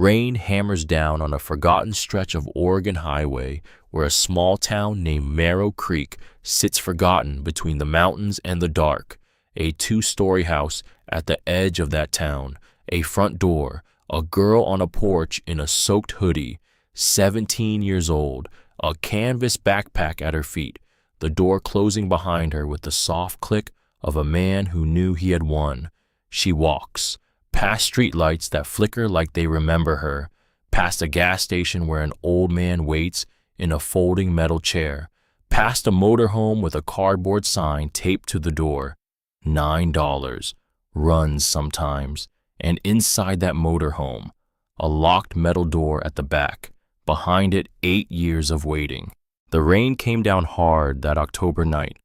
Rain hammers down on a forgotten stretch of Oregon highway where a small town named Marrow Creek sits forgotten between the mountains and the dark. A two-story house at the edge of that town, a front door, a girl on a porch in a soaked hoodie, 17 years old, a canvas backpack at her feet, the door closing behind her with the soft click of a man who knew he had won. She walks, past streetlights that flicker like they remember her, past a gas station where an old man waits in a folding metal chair, past a motorhome with a cardboard sign taped to the door. $9, runs sometimes, and inside that motorhome, a locked metal door at the back, behind it 8 years of waiting. The rain came down hard that October night,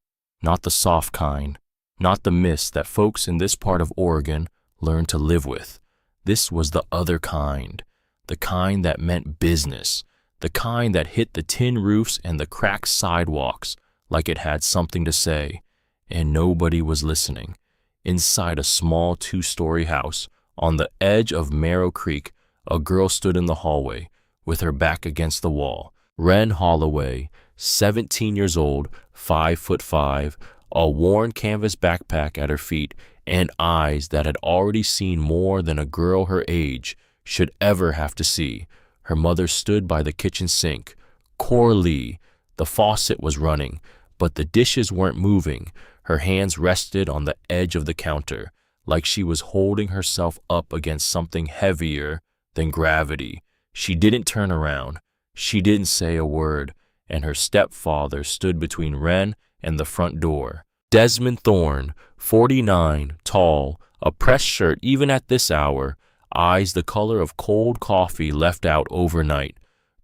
not the soft kind, not the mist that folks in this part of Oregon learned to live with. This was the other kind, the kind that meant business, the kind that hit the tin roofs and the cracked sidewalks like it had something to say. And nobody was listening. Inside a small two-story house, on the edge of Marrow Creek, a girl stood in the hallway, with her back against the wall. Wren Holloway, 17 years old, 5'5", a worn canvas backpack at her feet, and eyes that had already seen more than a girl her age should ever have to see. Her mother stood by the kitchen sink. Coralie, the faucet was running, but the dishes weren't moving. Her hands rested on the edge of the counter, like she was holding herself up against something heavier than gravity. She didn't turn around. She didn't say a word, and her stepfather stood between Wren and the front door. Desmond Thorne, 49, tall, a pressed shirt even at this hour, eyes the color of cold coffee left out overnight.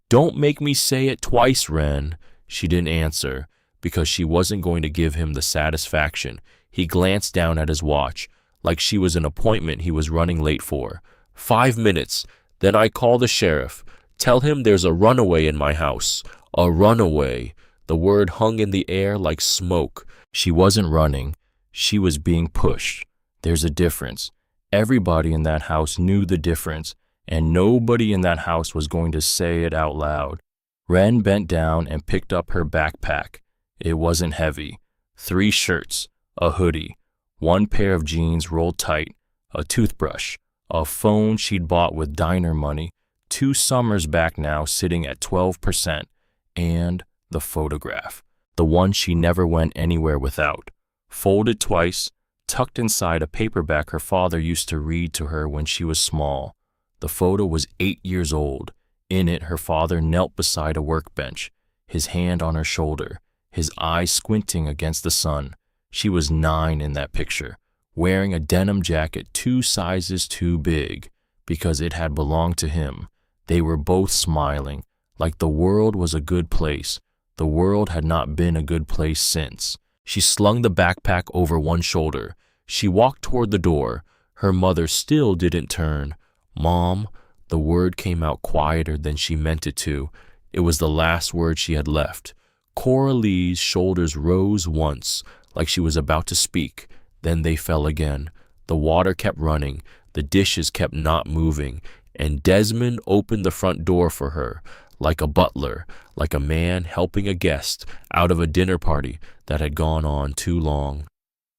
"Don't make me say it twice, Wren." She didn't answer, because she wasn't going to give him the satisfaction. He glanced down at his watch, like she was an appointment he was running late for. 5 minutes, then I call the sheriff. Tell him there's a runaway in my house. A runaway. The word hung in the air like smoke. She wasn't running. She was being pushed. There's a difference. Everybody in that house knew the difference, and nobody in that house was going to say it out loud. Wren bent down and picked up her backpack. It wasn't heavy. 3 shirts, a hoodie, 1 pair of jeans rolled tight, a toothbrush, a phone she'd bought with diner money 2 summers back now sitting at 12%, and the photograph, the one she never went anywhere without, folded twice, tucked inside a paperback her father used to read to her when she was small. The photo was 8 years old. In it, her father knelt beside a workbench, his hand on her shoulder, his eyes squinting against the sun. She was 9 in that picture, wearing a denim jacket 2 sizes too big, because it had belonged to him. They were both smiling, like the world was a good place. The world had not been a good place since. She slung the backpack over one shoulder. She walked toward the door. Her mother still didn't turn. "Mom," the word came out quieter than she meant it to. It was the last word she had left. Coralie's shoulders rose once, like she was about to speak. Then they fell again. The water kept running. The dishes kept not moving. And Desmond opened the front door for her, like a butler, like a man helping a guest out of a dinner party that had gone on too long.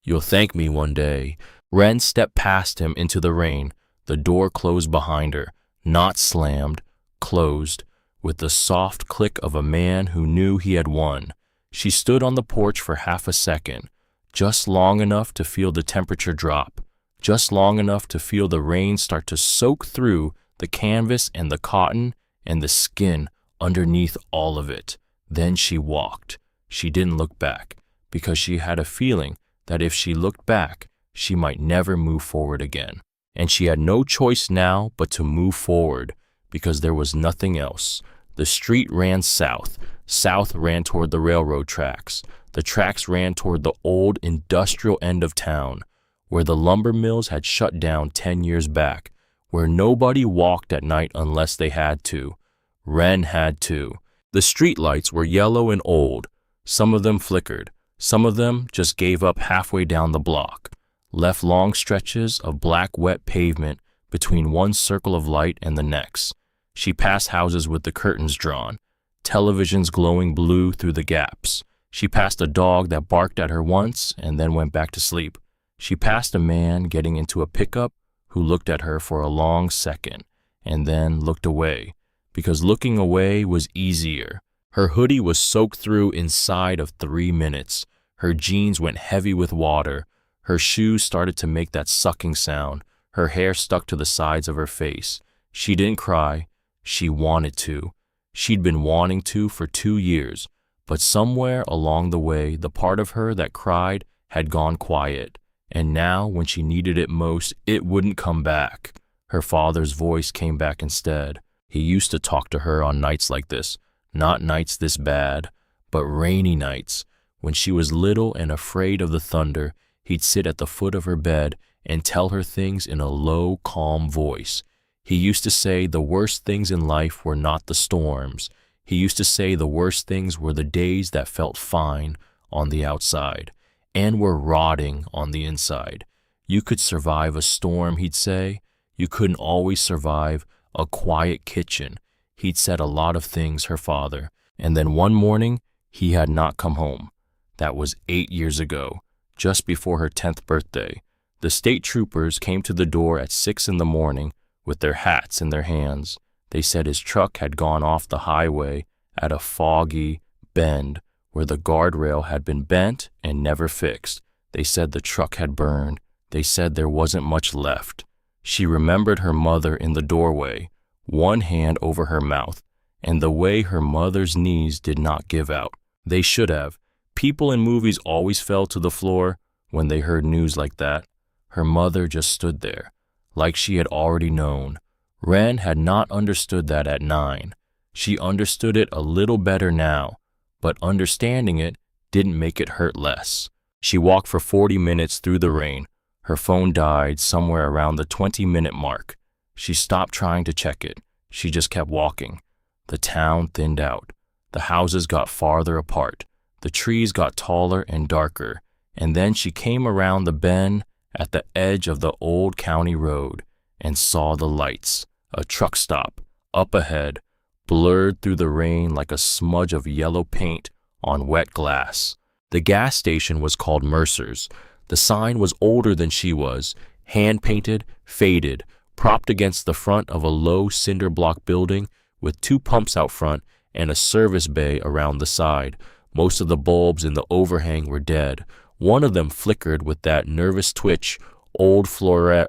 "You'll thank me one day." Wren stepped past him into the rain. The door closed behind her, not slammed, closed, with the soft click of a man who knew he had won. She stood on the porch for half a second, just long enough to feel the temperature drop, just long enough to feel the rain start to soak through the canvas and the cotton and the skin underneath all of it. Then she walked. She didn't look back, because she had a feeling that if she looked back, she might never move forward again. And she had no choice now but to move forward, because there was nothing else. The street ran south. South ran toward the railroad tracks. The tracks ran toward the old industrial end of town, where the lumber mills had shut down 10 years back, where nobody walked at night unless they had to. Wren had to. The streetlights were yellow and old. Some of them flickered. Some of them just gave up halfway down the block, left long stretches of black wet pavement between one circle of light and the next. She passed houses with the curtains drawn, televisions glowing blue through the gaps. She passed a dog that barked at her once and then went back to sleep. She passed a man getting into a pickup who looked at her for a long second and then looked away, because looking away was easier. Her hoodie was soaked through inside of 3 minutes. Her jeans went heavy with water. Her shoes started to make that sucking sound. Her hair stuck to the sides of her face. She didn't cry. She wanted to. She'd been wanting to for 2 years, but somewhere along the way, the part of her that cried had gone quiet, and now when she needed it most, it wouldn't come back. Her father's voice came back instead. He used to talk to her on nights like this, not nights this bad, but rainy nights. When she was little and afraid of the thunder, he'd sit at the foot of her bed and tell her things in a low, calm voice. He used to say the worst things in life were not the storms. He used to say the worst things were the days that felt fine on the outside and were rotting on the inside. You could survive a storm, he'd say. You couldn't always survive a quiet kitchen. He'd said a lot of things, her father. And then one morning, he had not come home. That was 8 years ago, just before her 10th birthday. The state troopers came to the door at 6 in the morning with their hats in their hands. They said his truck had gone off the highway at a foggy bend where the guardrail had been bent and never fixed. They said the truck had burned. They said there wasn't much left. She remembered her mother in the doorway, one hand over her mouth, and the way her mother's knees did not give out. They should have. People in movies always fell to the floor when they heard news like that. Her mother just stood there, like she had already known. Wren had not understood that at 9. She understood it a little better now, but understanding it didn't make it hurt less. She walked for 40 minutes through the rain. Her phone died somewhere around the 20-minute mark. She stopped trying to check it. She just kept walking. The town thinned out. The houses got farther apart. The trees got taller and darker. And then she came around the bend at the edge of the old county road and saw the lights. A truck stop, up ahead, blurred through the rain like a smudge of yellow paint on wet glass. The gas station was called Mercer's. The sign was older than she was, hand-painted, faded, propped against the front of a low cinder block building with 2 pumps out front and a service bay around the side. Most of the bulbs in the overhang were dead. One of them flickered with that nervous twitch old fluorescent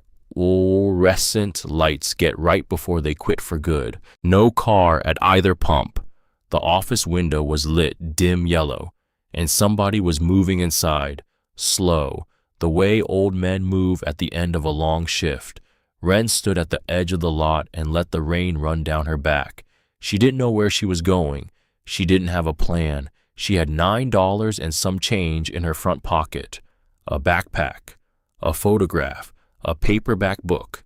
lights get right before they quit for good. No car at either pump. The office window was lit dim yellow, and somebody was moving inside, slow, the way old men move at the end of a long shift. Wren stood at the edge of the lot and let the rain run down her back. She didn't know where she was going. She didn't have a plan. She had $9 and some change in her front pocket, a backpack, a photograph, a paperback book,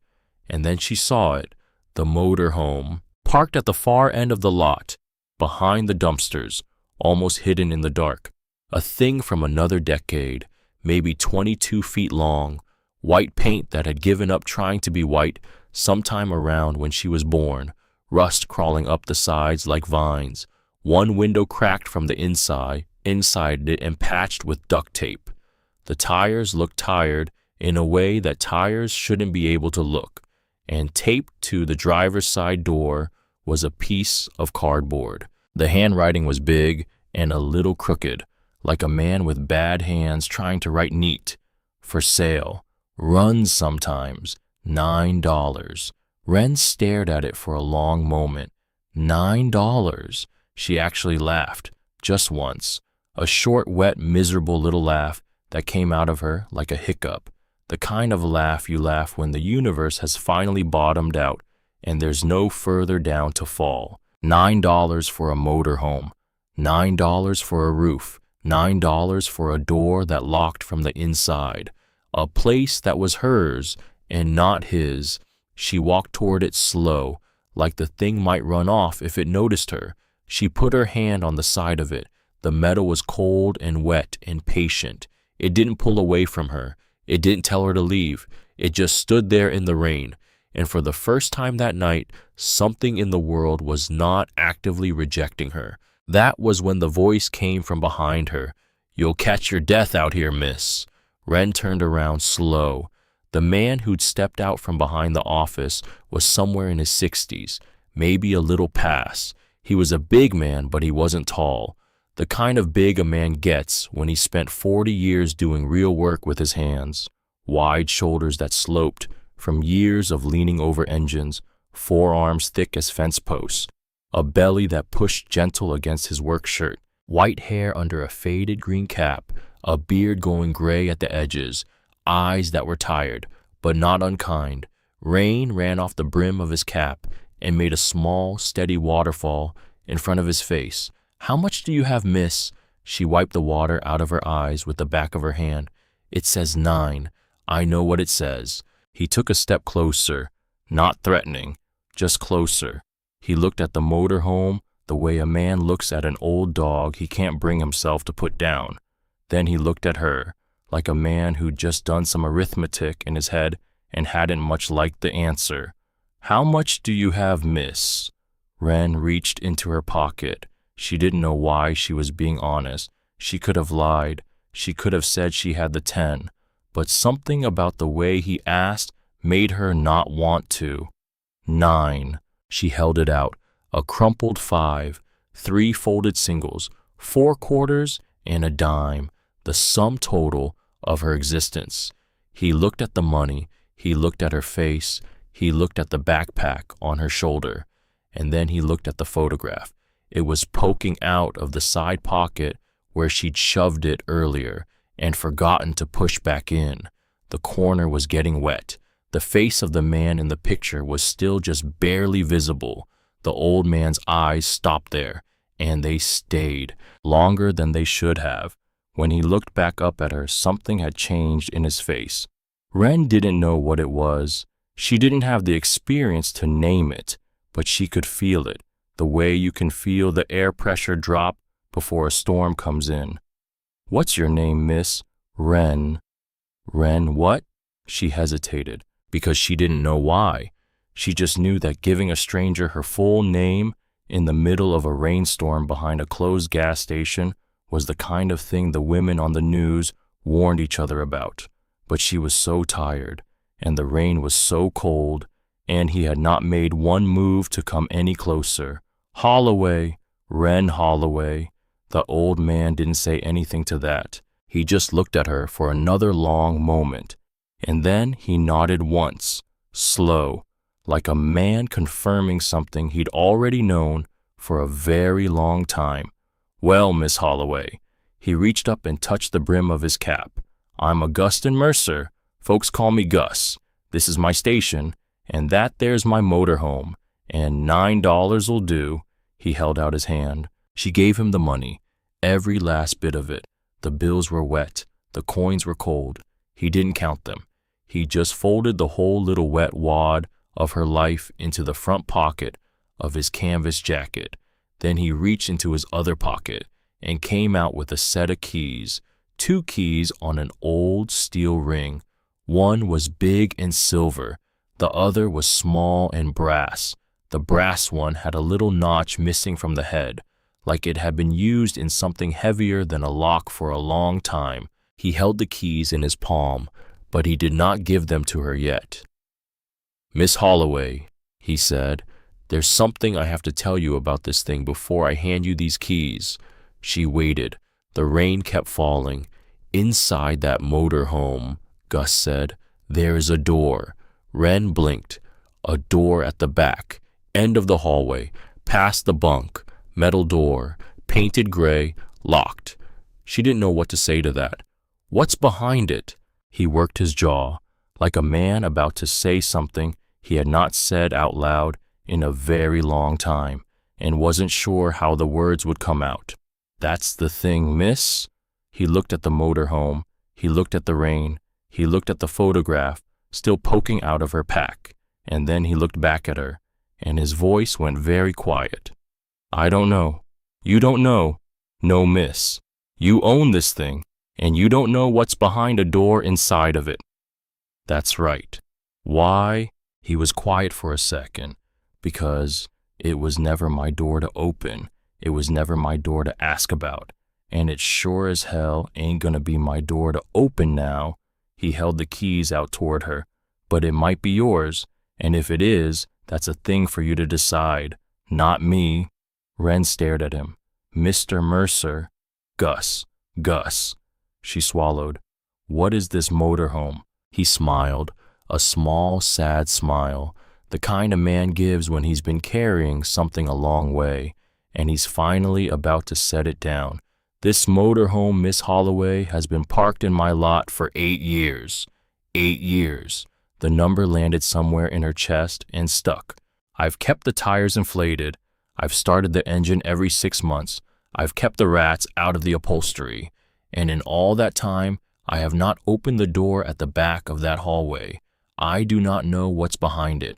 and then she saw it, the motor home, parked at the far end of the lot, behind the dumpsters, almost hidden in the dark. A thing from another decade, maybe 22 feet long, white paint that had given up trying to be white sometime around when she was born, rust crawling up the sides like vines. One window cracked from the inside it and patched with duct tape. The tires looked tired in a way that tires shouldn't be able to look, and taped to the driver's side door was a piece of cardboard. The handwriting was big and a little crooked, like a man with bad hands trying to write neat. For sale. Runs sometimes. $9. Wren stared at it for a long moment. $9. She actually laughed, just once. A short, wet, miserable little laugh that came out of her like a hiccup. The kind of laugh you laugh when the universe has finally bottomed out and there's no further down to fall. $9 for a motor home. $9 for a roof. $9 for a door that locked from the inside. A place that was hers and not his. She walked toward it slow, like the thing might run off if it noticed her. She put her hand on the side of it. The metal was cold and wet and patient. It didn't pull away from her. It didn't tell her to leave. It just stood there in the rain. And for the first time that night, something in the world was not actively rejecting her. That was when the voice came from behind her. "You'll catch your death out here, miss." Wren turned around slow. The man who'd stepped out from behind the office was somewhere in his 60s, maybe a little past. He was a big man, but he wasn't tall. The kind of big a man gets when he spent 40 years doing real work with his hands. Wide shoulders that sloped from years of leaning over engines, forearms thick as fence posts, a belly that pushed gentle against his work shirt, white hair under a faded green cap, a beard going gray at the edges, eyes that were tired, but not unkind. Rain ran off the brim of his cap and made a small, steady waterfall in front of his face. "How much do you have, miss?" She wiped the water out of her eyes with the back of her hand. "It says 9. I know what it says." He took a step closer, not threatening, just closer. He looked at the motor home the way a man looks at an old dog he can't bring himself to put down. Then he looked at her, like a man who'd just done some arithmetic in his head and hadn't much liked the answer. "How much do you have, miss?" Wren reached into her pocket. She didn't know why she was being honest. She could have lied. She could have said she had the 10. But something about the way he asked made her not want to. 9. She held it out. A crumpled 5, 3 folded singles, 4 quarters, and a dime. The sum total of her existence. He looked at the money. He looked at her face. He looked at the backpack on her shoulder. And then he looked at the photograph. It was poking out of the side pocket where she'd shoved it earlier and forgotten to push back in. The corner was getting wet. The face of the man in the picture was still just barely visible. The old man's eyes stopped there, and they stayed longer than they should have. When he looked back up at her, something had changed in his face. Wren didn't know what it was. She didn't have the experience to name it, but she could feel it, the way you can feel the air pressure drop before a storm comes in. "What's your name, miss?" "Wren." "Wren what?" She hesitated, because she didn't know why. She just knew that giving a stranger her full name in the middle of a rainstorm behind a closed gas station was the kind of thing the women on the news warned each other about. But she was so tired, and the rain was so cold, and he had not made one move to come any closer. "Holloway, Wren Holloway." The old man didn't say anything to that. He just looked at her for another long moment, and then he nodded once, slow, like a man confirming something he'd already known for a very long time. "Well, Miss Holloway." He reached up and touched the brim of his cap. "I'm Augustin Mercer. Folks call me Gus. This is my station, and that there's my motorhome, and $9'll do." He held out his hand. She gave him the money, every last bit of it. The bills were wet. The coins were cold. He didn't count them. He just folded the whole little wet wad of her life into the front pocket of his canvas jacket. Then he reached into his other pocket and came out with a set of keys, 2 keys on an old steel ring. One was big and silver. The other was small and brass. The brass one had a little notch missing from the head, like it had been used in something heavier than a lock for a long time. He held the keys in his palm, but he did not give them to her yet. "Miss Holloway," he said, "there's something I have to tell you about this thing before I hand you these keys." She waited. The rain kept falling. "Inside that motor home," Gus said, "there is a door." Wren blinked. A door at the back, end of the hallway, past the bunk, metal door, painted gray, locked. She didn't know what to say to that. "What's behind it?" He worked his jaw, like a man about to say something he had not said out loud in a very long time, and wasn't sure how the words would come out. "That's the thing, miss." He looked at the motor home. He looked at the rain. He looked at the photograph, still poking out of her pack. And then he looked back at her, and his voice went very quiet. "I don't know. You don't know. No, miss. You own this thing, and you don't know what's behind a door inside of it." "That's right. Why?" He was quiet for a second, because it was never my door to open. It was never my door to ask about. And it sure as hell ain't gonna be my door to open now. He held the keys out toward her. But it might be yours, and if it is, that's a thing for you to decide, not me. Wren stared at him. Mr. Mercer. Gus. She swallowed. What is this motorhome? He smiled, a small, sad smile, the kind a man gives when he's been carrying something a long way, and he's finally about to set it down. This motorhome, Miss Holloway, has been parked in my lot for 8 years. 8 years. The number landed somewhere in her chest and stuck. I've kept the tires inflated. I've started the engine every 6 months. I've kept the rats out of the upholstery. And in all that time, I have not opened the door at the back of that hallway. I do not know what's behind it.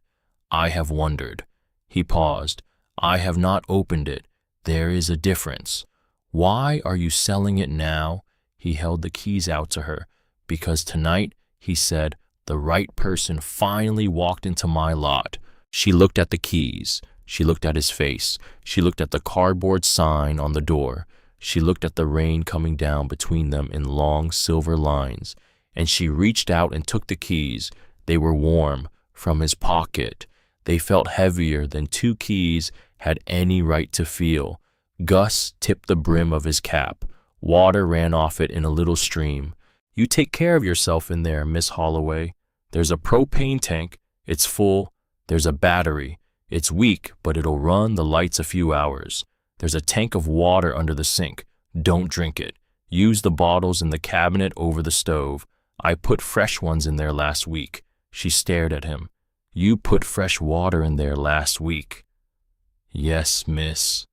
I have wondered. He paused. I have not opened it. There is a difference. Why are you selling it now? He held the keys out to her. Because tonight, he said, the right person finally walked into my lot. She looked at the keys. She looked at his face. She looked at the cardboard sign on the door. She looked at the rain coming down between them in long silver lines. And she reached out and took the keys. They were warm, from his pocket. They felt heavier than 2 keys had any right to feel. Gus tipped the brim of his cap. Water ran off it in a little stream. You take care of yourself in there, Miss Holloway. There's a propane tank. It's full. There's a battery. It's weak, but it'll run the lights a few hours. There's a tank of water under the sink. Don't drink it. Use the bottles in the cabinet over the stove. I put fresh ones in there last week. She stared at him. You put fresh water in there last week. Yes, miss.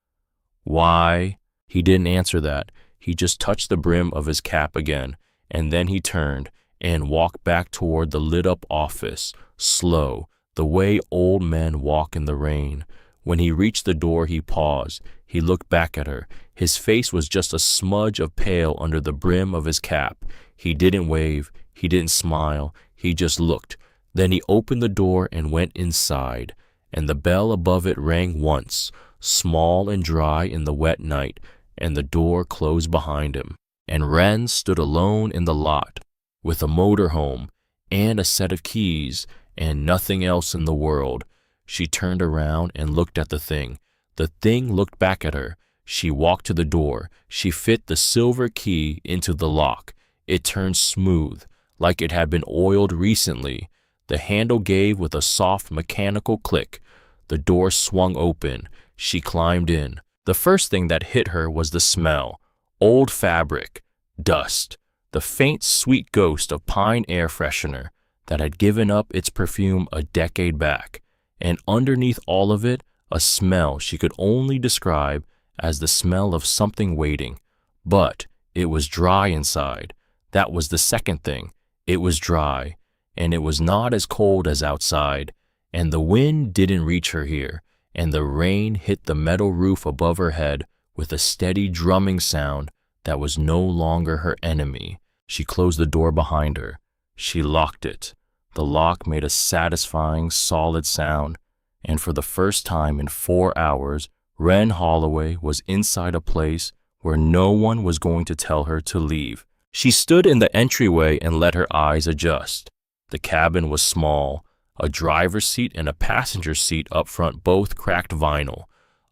Why? He didn't answer that. He just touched the brim of his cap again, and then he turned and walked back toward the lit-up office, slow, the way old men walk in the rain. When he reached the door, he paused. He looked back at her. His face was just a smudge of pale under the brim of his cap. He didn't wave. He didn't smile. He just looked. Then he opened the door and went inside, and the bell above it rang once, small and dry in the wet night, and the door closed behind him. And Wren stood alone in the lot, with a motorhome and a set of keys and nothing else in the world. She turned around and looked at the thing. The thing looked back at her. She walked to the door. She fit the silver key into the lock. It turned smooth, like it had been oiled recently. The handle gave with a soft mechanical click. The door swung open. She climbed in. The first thing that hit her was the smell. Old fabric, dust, the faint sweet ghost of pine air freshener that had given up its perfume a decade back. And underneath all of it, a smell she could only describe as the smell of something waiting. But it was dry inside. That was the second thing. It was dry, and it was not as cold as outside, and the wind didn't reach her here, and the rain hit the metal roof above her head with a steady drumming sound that was no longer her enemy. She closed the door behind her. She locked it. The lock made a satisfying, solid sound, and for the first time in 4 hours, Wren Holloway was inside a place where no one was going to tell her to leave. She stood in the entryway and let her eyes adjust. The cabin was small, a driver's seat and a passenger seat up front, both cracked vinyl,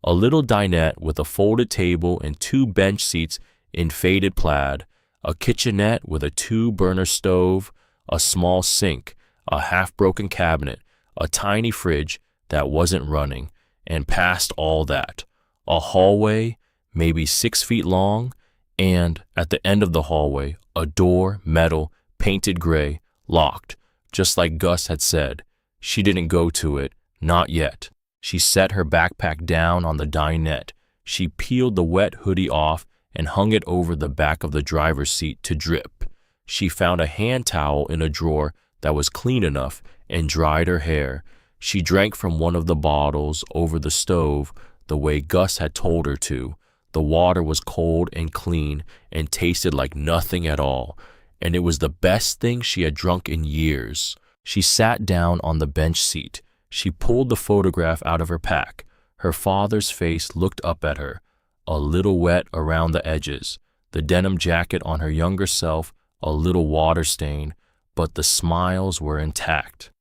a little dinette with a folded table and 2 bench seats in faded plaid, a kitchenette with a 2-burner stove, a small sink, a half-broken cabinet, a tiny fridge that wasn't running, and past all that, a hallway, maybe 6 feet long, and at the end of the hallway, a door, metal, painted gray, locked, just like Gus had said. She didn't go to it, not yet. She set her backpack down on the dinette. She peeled the wet hoodie off and hung it over the back of the driver's seat to drip. She found a hand towel in a drawer that was clean enough and dried her hair. She drank from one of the bottles over the stove the way Gus had told her to. The water was cold and clean and tasted like nothing at all, and it was the best thing she had drunk in years. She sat down on the bench seat. She pulled the photograph out of her pack. Her father's face looked up at her, a little wet around the edges. The denim jacket on her younger self, a little water-stained, but the smiles were intact.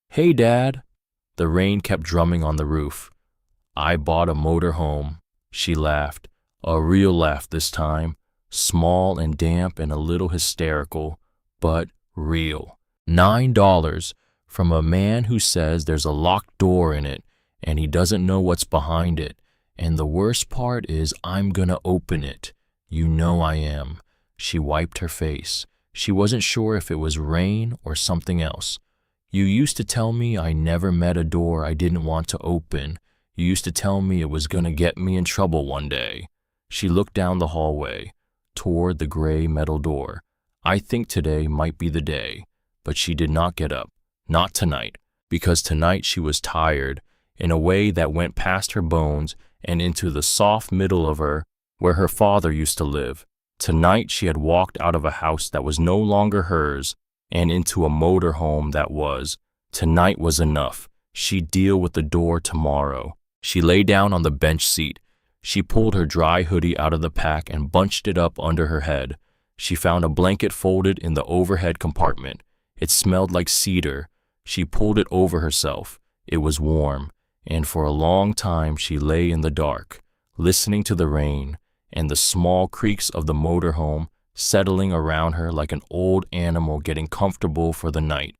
"Hey, Dad." The rain kept drumming on the roof. "I bought a motor home," she laughed, a real laugh this time, small and damp and a little hysterical, but real. $9 from a man who says there's a locked door in it and he doesn't know what's behind it. And the worst part is I'm gonna open it. You know I am. She wiped her face. She wasn't sure if it was rain or something else. "You used to tell me I never met a door I didn't want to open. You used to tell me it was gonna get me in trouble one day." She looked down the hallway, toward the gray metal door. I think today might be the day. But she did not get up. Not tonight. Because tonight she was tired, in a way that went past her bones and into the soft middle of her, where her father used to live. Tonight she had walked out of a house that was no longer hers and into a motor home that was. Tonight was enough. She'd deal with the door tomorrow. She lay down on the bench seat. She pulled her dry hoodie out of the pack and bunched it up under her head. She found a blanket folded in the overhead compartment. It smelled like cedar. She pulled it over herself. It was warm, and for a long time she lay in the dark, listening to the rain and the small creaks of the motorhome settling around her like an old animal getting comfortable for the night.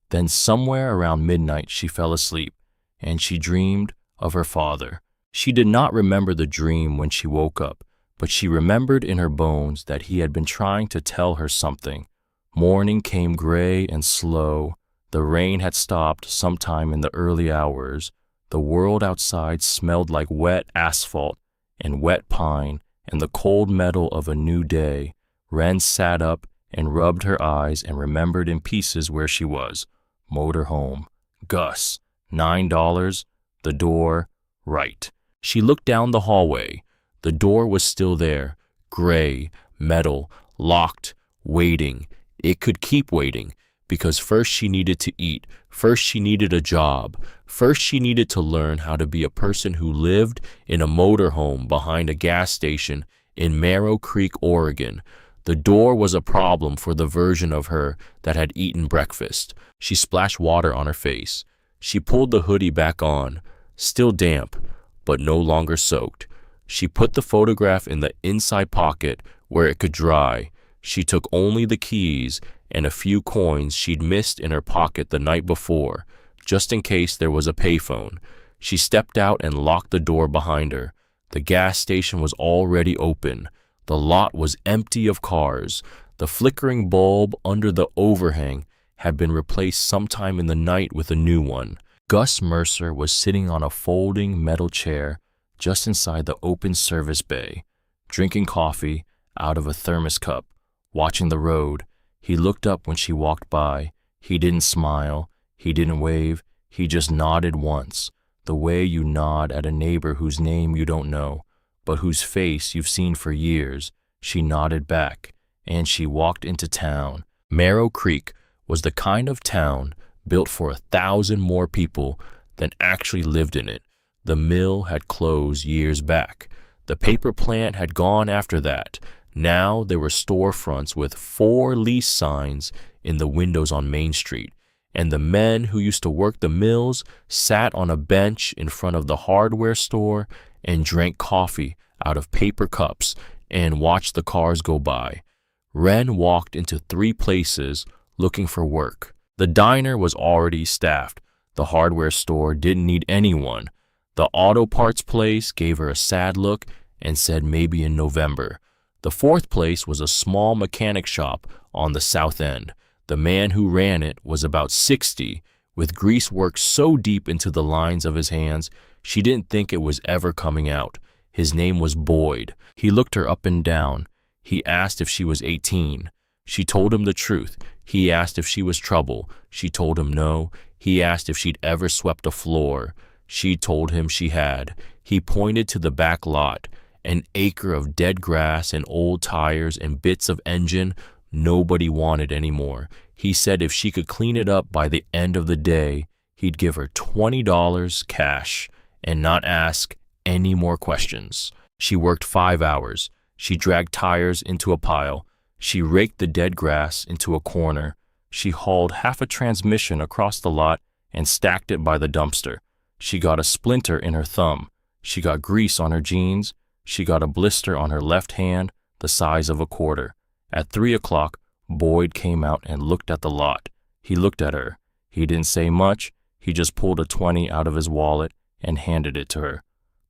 Then somewhere around midnight she fell asleep, and she dreamed of her father. She did not remember the dream when she woke up, but she remembered in her bones that he had been trying to tell her something. Morning came gray and slow. The rain had stopped sometime in the early hours. The world outside smelled like wet asphalt and wet pine and the cold metal of a new day. Wren sat up and rubbed her eyes and remembered in pieces where she was. Motor home. Gus. $9. The door. Right. She looked down the hallway. The door was still there. Gray. Metal. Locked. Waiting. It could keep waiting, because first she needed to eat, first she needed a job, first she needed to learn how to be a person who lived in a motorhome behind a gas station in Marrow Creek, Oregon. The door was a problem for the version of her that had eaten breakfast. She splashed water on her face. She pulled the hoodie back on, still damp, but no longer soaked. She put the photograph in the inside pocket where it could dry. She took only the keys and a few coins she'd missed in her pocket the night before, just in case there was a payphone. She stepped out and locked the door behind her. The gas station was already open. The lot was empty of cars. The flickering bulb under the overhang had been replaced sometime in the night with a new one. Gus Mercer was sitting on a folding metal chair just inside the open service bay, drinking coffee out of a thermos cup. Watching the road. He looked up when she walked by. He didn't smile. He didn't wave. He just nodded once, the way you nod at a neighbor whose name you don't know, but whose face you've seen for years. She nodded back, and she walked into town. Marrow Creek was the kind of town built for 1,000 more people than actually lived in it. The mill had closed years back. The paper plant had gone after that. Now there were storefronts with 4 lease signs in the windows on Main Street, and the men who used to work the mills sat on a bench in front of the hardware store and drank coffee out of paper cups and watched the cars go by. Wren walked into 3 places looking for work. The diner was already staffed. The hardware store didn't need anyone. The auto parts place gave her a sad look and said maybe in November. The 4th place was a small mechanic shop on the south end. The man who ran it was about 60, with grease work so deep into the lines of his hands, she didn't think it was ever coming out. His name was Boyd. He looked her up and down. He asked if she was 18. She told him the truth. He asked if she was trouble. She told him no. He asked if she'd ever swept a floor. She told him she had. He pointed to the back lot. An acre of dead grass and old tires and bits of engine nobody wanted anymore. He said if she could clean it up by the end of the day, he'd give her $20 cash and not ask any more questions. She worked 5 hours. She dragged tires into a pile. She raked the dead grass into a corner. She hauled half a transmission across the lot and stacked it by the dumpster. She got a splinter in her thumb. She got grease on her jeans. She got a blister on her left hand the size of a quarter. At 3 o'clock, Boyd came out and looked at the lot. He looked at her. He didn't say much. He just pulled a 20 out of his wallet and handed it to her.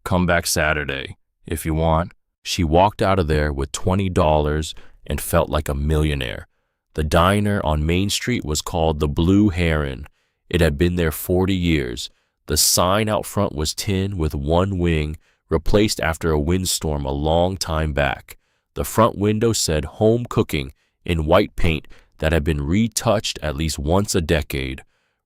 Come back Saturday, if you want. She walked out of there with $20 and felt like a millionaire. The diner on Main Street was called the Blue Heron. It had been there 40 years. The sign out front was tin with one wing, replaced after a windstorm a long time back. The front window said home cooking in white paint that had been retouched at least once a decade.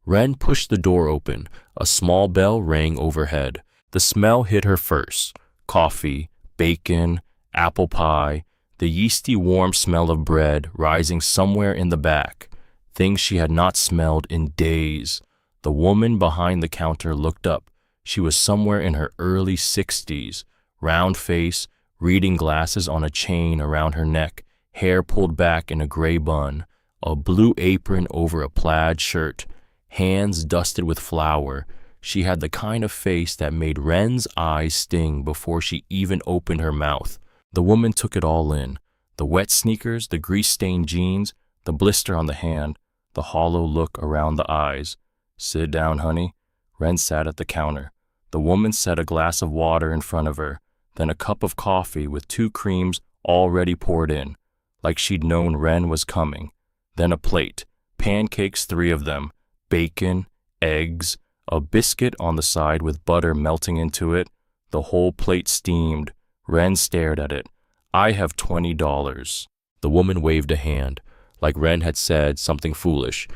Wren pushed the door open. A small bell rang overhead. The smell hit her first. Coffee, bacon, apple pie, the yeasty warm smell of bread rising somewhere in the back. Things she had not smelled in days. The woman behind the counter looked up. She was somewhere in her early 60s, round face, reading glasses on a chain around her neck, hair pulled back in a gray bun, a blue apron over a plaid shirt, hands dusted with flour. She had the kind of face that made Wren's eyes sting before she even opened her mouth. The woman took it all in. The wet sneakers, the grease-stained jeans, the blister on the hand, the hollow look around the eyes. Sit down, honey. Wren sat at the counter. The woman set a glass of water in front of her, then a cup of coffee with 2 creams already poured in, like she'd known Wren was coming. Then a plate, pancakes 3 of them, bacon, eggs, a biscuit on the side with butter melting into it. The whole plate steamed. Wren stared at it. I have $20. The woman waved a hand, like Wren had said something foolish.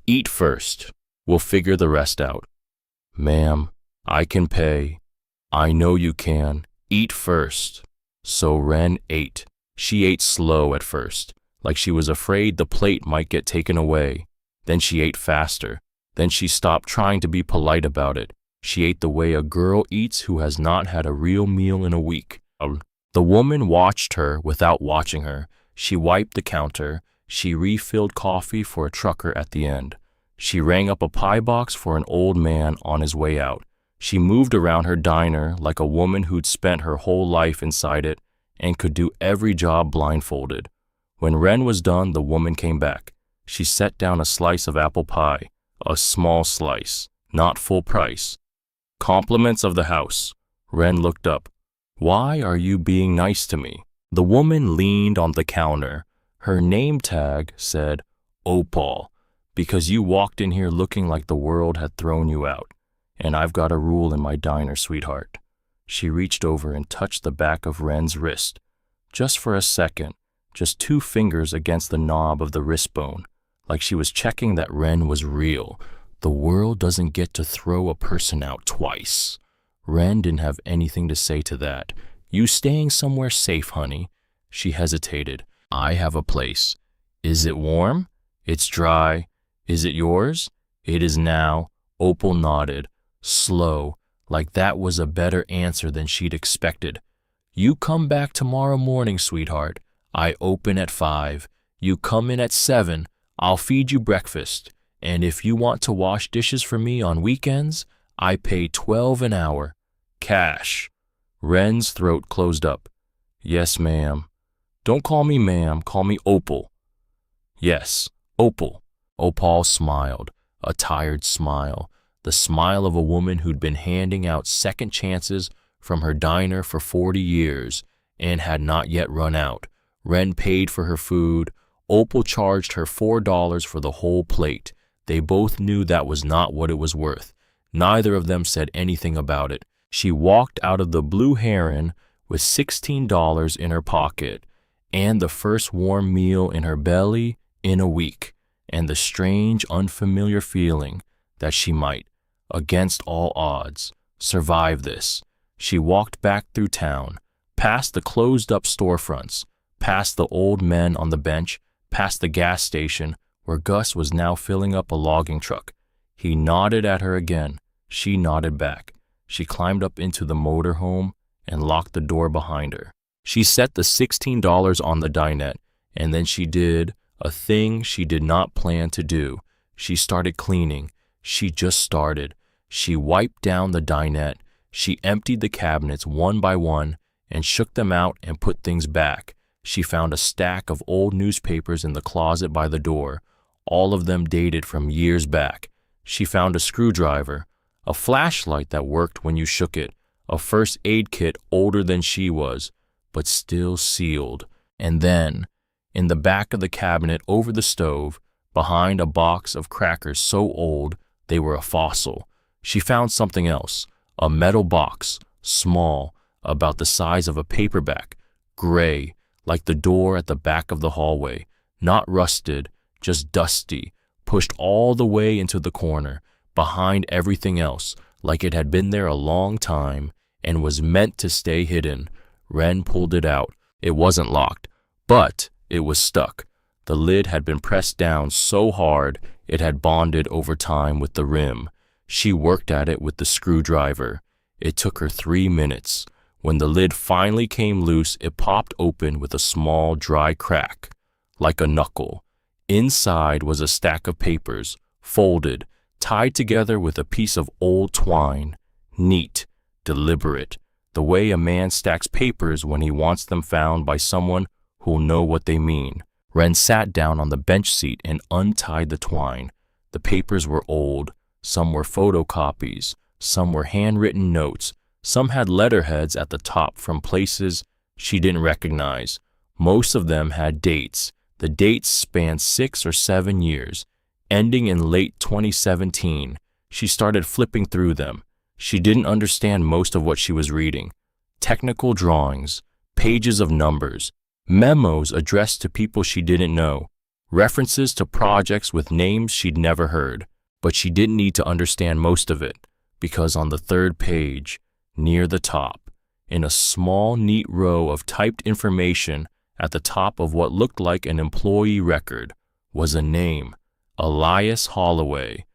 Eat first. We'll figure the rest out. Ma'am, I can pay. I know you can. Eat first. So Wren ate. She ate slow at first, like she was afraid the plate might get taken away. Then she ate faster. Then she stopped trying to be polite about it. She ate the way a girl eats who has not had a real meal in a week. The woman watched her without watching her. She wiped the counter. She refilled coffee for a trucker at the end. She rang up a pie box for an old man on his way out. She moved around her diner like a woman who'd spent her whole life inside it and could do every job blindfolded. When Wren was done, the woman came back. She set down a slice of apple pie, a small slice, not full price. Compliments of the house. Wren looked up. Why are you being nice to me? The woman leaned on the counter. Her name tag said, Opal, because you walked in here looking like the world had thrown you out. And I've got a rule in my diner, sweetheart. She reached over and touched the back of Wren's wrist. Just for a second, just 2 fingers against the knob of the wrist bone, like she was checking that Wren was real. The world doesn't get to throw a person out twice. Wren didn't have anything to say to that. You staying somewhere safe, honey? She hesitated. I have a place. Is it warm? It's dry. Is it yours? It is now. Opal nodded, slow, like that was a better answer than she'd expected. You come back tomorrow morning, sweetheart. I open at 5. You come in at 7. I'll feed you breakfast. And if you want to wash dishes for me on weekends, I pay $12 an hour. Cash. Wren's throat closed up. Yes, ma'am. Don't call me ma'am, call me Opal. Yes, Opal. Opal smiled, a tired smile, the smile of a woman who'd been handing out second chances from her diner for 40 years and had not yet run out. Wren paid for her food. Opal charged her $4 for the whole plate. They both knew that was not what it was worth. Neither of them said anything about it. She walked out of the Blue Heron with $16 in her pocket and the first warm meal in her belly in a week, and the strange, unfamiliar feeling that she might, against all odds, survive this. She walked back through town, past the closed-up storefronts, past the old men on the bench, past the gas station where Gus was now filling up a logging truck. He nodded at her again. She nodded back. She climbed up into the motorhome and locked the door behind her. She set the $16 on the dinette, and then she did a thing she did not plan to do. She started cleaning. She just started. She wiped down the dinette. She emptied the cabinets one by one and shook them out and put things back. She found a stack of old newspapers in the closet by the door, all of them dated from years back. She found a screwdriver, a flashlight that worked when you shook it, a first aid kit older than she was, but still sealed. And then, in the back of the cabinet over the stove, behind a box of crackers so old they were a fossil, she found something else, a metal box, small, about the size of a paperback, gray, like the door at the back of the hallway, not rusted, just dusty, pushed all the way into the corner, behind everything else, like it had been there a long time and was meant to stay hidden. Wren pulled it out. It wasn't locked, but it was stuck. The lid had been pressed down so hard it had bonded over time with the rim. She worked at it with the screwdriver. It took her 3 minutes. When the lid finally came loose, it popped open with a small, dry crack, like a knuckle. Inside was a stack of papers, folded, tied together with a piece of old twine. Neat, deliberate, the way a man stacks papers when he wants them found by someone who'll know what they mean. Wren sat down on the bench seat and untied the twine. The papers were old. Some were photocopies. Some were handwritten notes. Some had letterheads at the top from places she didn't recognize. Most of them had dates. The dates spanned 6 or 7 years, ending in late 2017. She started flipping through them. She didn't understand most of what she was reading. Technical drawings, pages of numbers, memos addressed to people she didn't know, references to projects with names she'd never heard. But she didn't need to understand most of it, because on the 3rd page, near the top, in a small, neat row of typed information at the top of what looked like an employee record, was a name, Elias Holloway.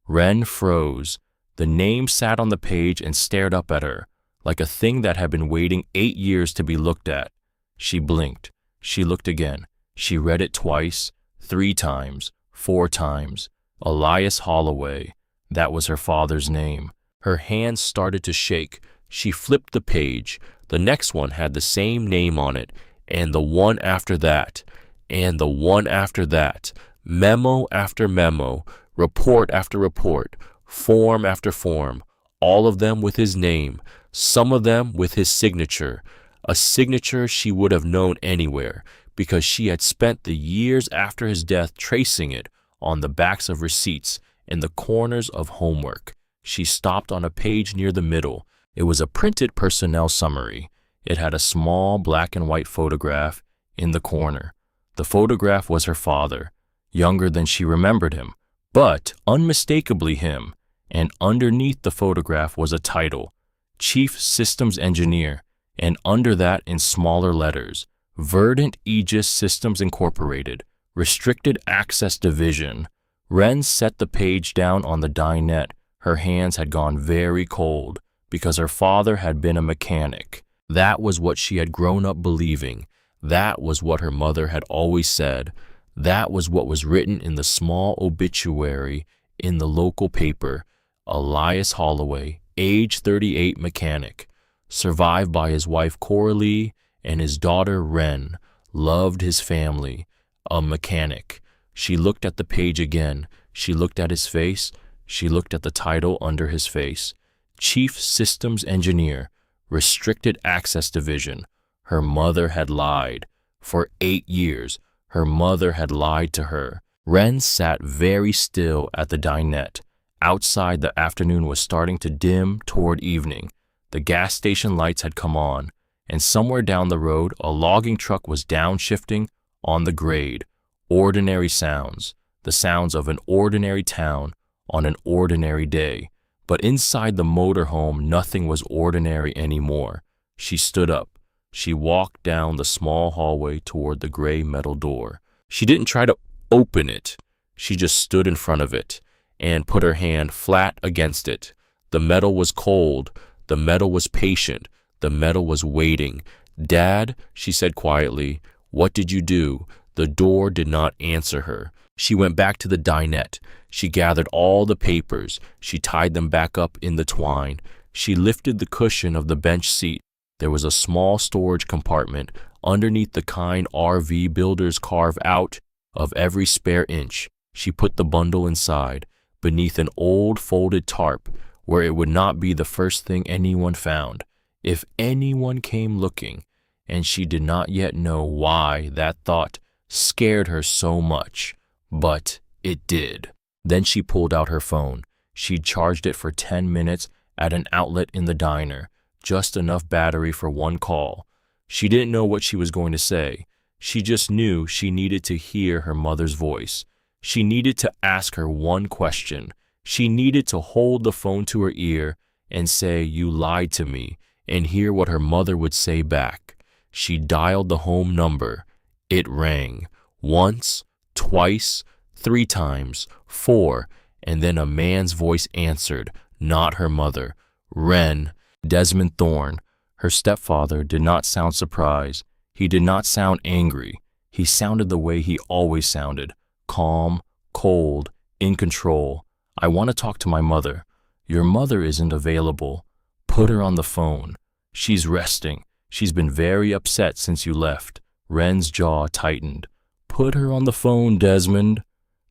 Wren froze. The name sat on the page and stared up at her, like a thing that had been waiting 8 years to be looked at. She blinked. She looked again. She read it twice, 3 times, 4 times. Elias Holloway. That was her father's name. Her hands started to shake. She flipped the page. The next one had the same name on it, and the one after that, and the one after that. Memo after memo, report after report, form after form, all of them with his name, some of them with his signature, a signature she would have known anywhere, because she had spent the years after his death tracing it on the backs of receipts and the corners of homework. She stopped on a page near the middle. It was a printed personnel summary. It had a small black and white photograph in the corner. The photograph was her father, younger than she remembered him, but unmistakably him. And underneath the photograph was a title, Chief Systems Engineer, and under that in smaller letters, Verdant Aegis Systems Incorporated, Restricted Access Division. Wren set the page down on the dinette. Her hands had gone very cold because her father had been a mechanic. That was what she had grown up believing. That was what her mother had always said. That was what was written in the small obituary in the local paper. Elias Holloway, age 38 mechanic, survived by his wife Coralie and his daughter Wren, loved his family, a mechanic. She looked at the page again. She looked at his face. She looked at the title under his face. Chief Systems Engineer, Restricted Access Division. Her mother had lied. For 8 years, her mother had lied to her. Wren sat very still at the dinette. Outside, the afternoon was starting to dim toward evening. The gas station lights had come on, and somewhere down the road, a logging truck was downshifting on the grade. Ordinary sounds, the sounds of an ordinary town on an ordinary day. But inside the motorhome, nothing was ordinary anymore. She stood up. She walked down the small hallway toward the gray metal door. She didn't try to open it. She just stood in front of it and put her hand flat against it. The metal was cold. The metal was patient. The metal was waiting. "Dad," she said quietly, "what did you do?" The door did not answer her. She went back to the dinette. She gathered all the papers. She tied them back up in the twine. She lifted the cushion of the bench seat. There was a small storage compartment underneath the kind RV builders carve out of every spare inch. She put the bundle inside, beneath an old folded tarp, where it would not be the first thing anyone found, if anyone came looking, and she did not yet know why that thought scared her so much, but it did. Then she pulled out her phone. She'd charged it for 10 minutes at an outlet in the diner, just enough battery for one call. She didn't know what she was going to say. She just knew she needed to hear her mother's voice. She needed to ask her one question. She needed to hold the phone to her ear and say, "You lied to me," and hear what her mother would say back. She dialed the home number. It rang. Once, twice, 3 times, 4, and then a man's voice answered, not her mother. "Wren, Desmond Thorne." Her stepfather did not sound surprised. He did not sound angry. He sounded the way he always sounded, calm, cold, in control. "I want to talk to my mother." "Your mother isn't available." "Put her on the phone." "She's resting. She's been very upset since you left." Wren's jaw tightened. "Put her on the phone, Desmond."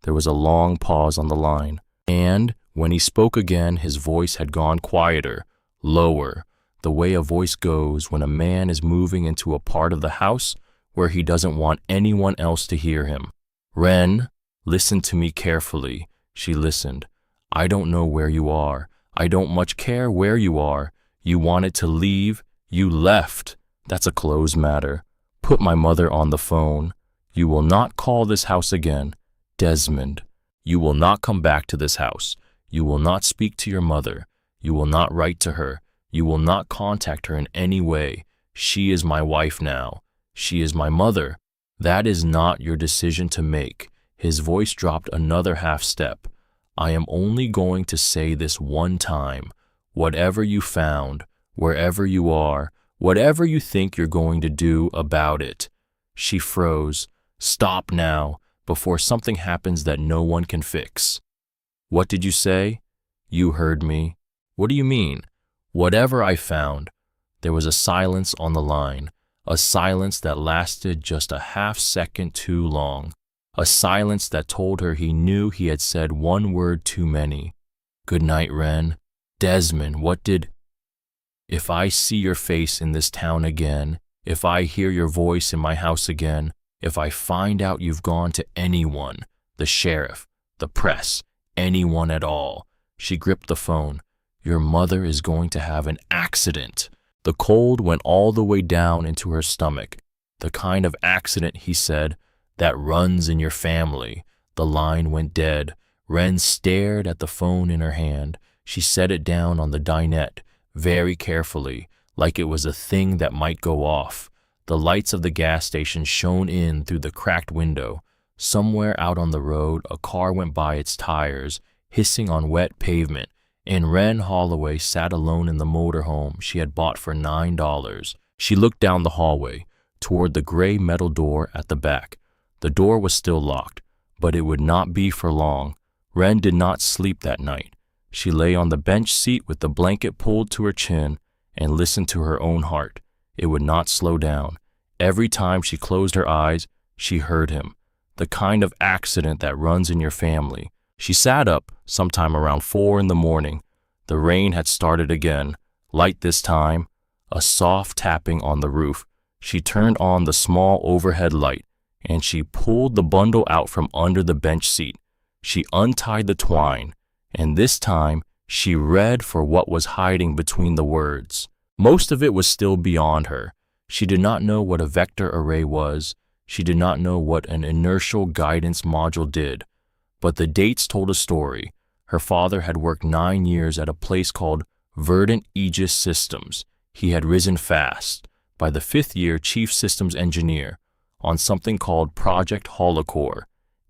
There was a long pause on the line, and when he spoke again, his voice had gone quieter, lower, the way a voice goes when a man is moving into a part of the house where he doesn't want anyone else to hear him. "Wren, listen to me carefully." She listened. "I don't know where you are. I don't much care where you are. You wanted to leave. You left. That's a closed matter. Put my mother on the phone. You will not call this house again. Desmond, you will not come back to this house. You will not speak to your mother. You will not write to her. You will not contact her in any way. She is my wife now. She is my mother. That is not your decision to make." His voice dropped another half step. "I am only going to say this one time. Whatever you found, wherever you are, whatever you think you're going to do about it." She froze. "Stop now, before something happens that no one can fix." "What did you say?" "You heard me." "What do you mean?" "Whatever I found." There was a silence on the line, a silence that lasted just a half second too long, a silence that told her he knew he had said one word too many. "Good night, Wren." "Desmond, what did—" "If I see your face in this town again, if I hear your voice in my house again, if I find out you've gone to anyone, the sheriff, the press, anyone at all," she gripped the phone, "your mother is going to have an accident." The cold went all the way down into her stomach. "The kind of accident," he said, "that runs in your family." The line went dead. Wren stared at the phone in her hand. She set it down on the dinette, very carefully, like it was a thing that might go off. The lights of the gas station shone in through the cracked window. Somewhere out on the road, a car went by its tires, hissing on wet pavement, and Wren Holloway sat alone in the motorhome she had bought for $9. She looked down the hallway, toward the gray metal door at the back. The door was still locked, but it would not be for long. Wren did not sleep that night. She lay on the bench seat with the blanket pulled to her chin and listened to her own heart. It would not slow down. Every time she closed her eyes, she heard him. The kind of accident that runs in your family. She sat up sometime around 4 in the morning. The rain had started again, light this time, a soft tapping on the roof. She turned on the small overhead light, and she pulled the bundle out from under the bench seat. She untied the twine, and this time she read for what was hiding between the words. Most of it was still beyond her. She did not know what a vector array was. She did not know what an inertial guidance module did. But the dates told a story. Her father had worked 9 years at a place called Verdant Aegis Systems. He had risen fast, by the 5th year chief systems engineer, on something called Project Holocore.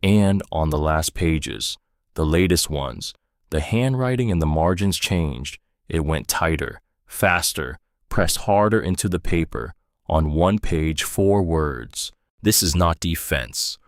and on the last pages, the latest ones. The handwriting and the margins changed. It went tighter, faster, pressed harder into the paper. On one page, 4 words. This is not defense.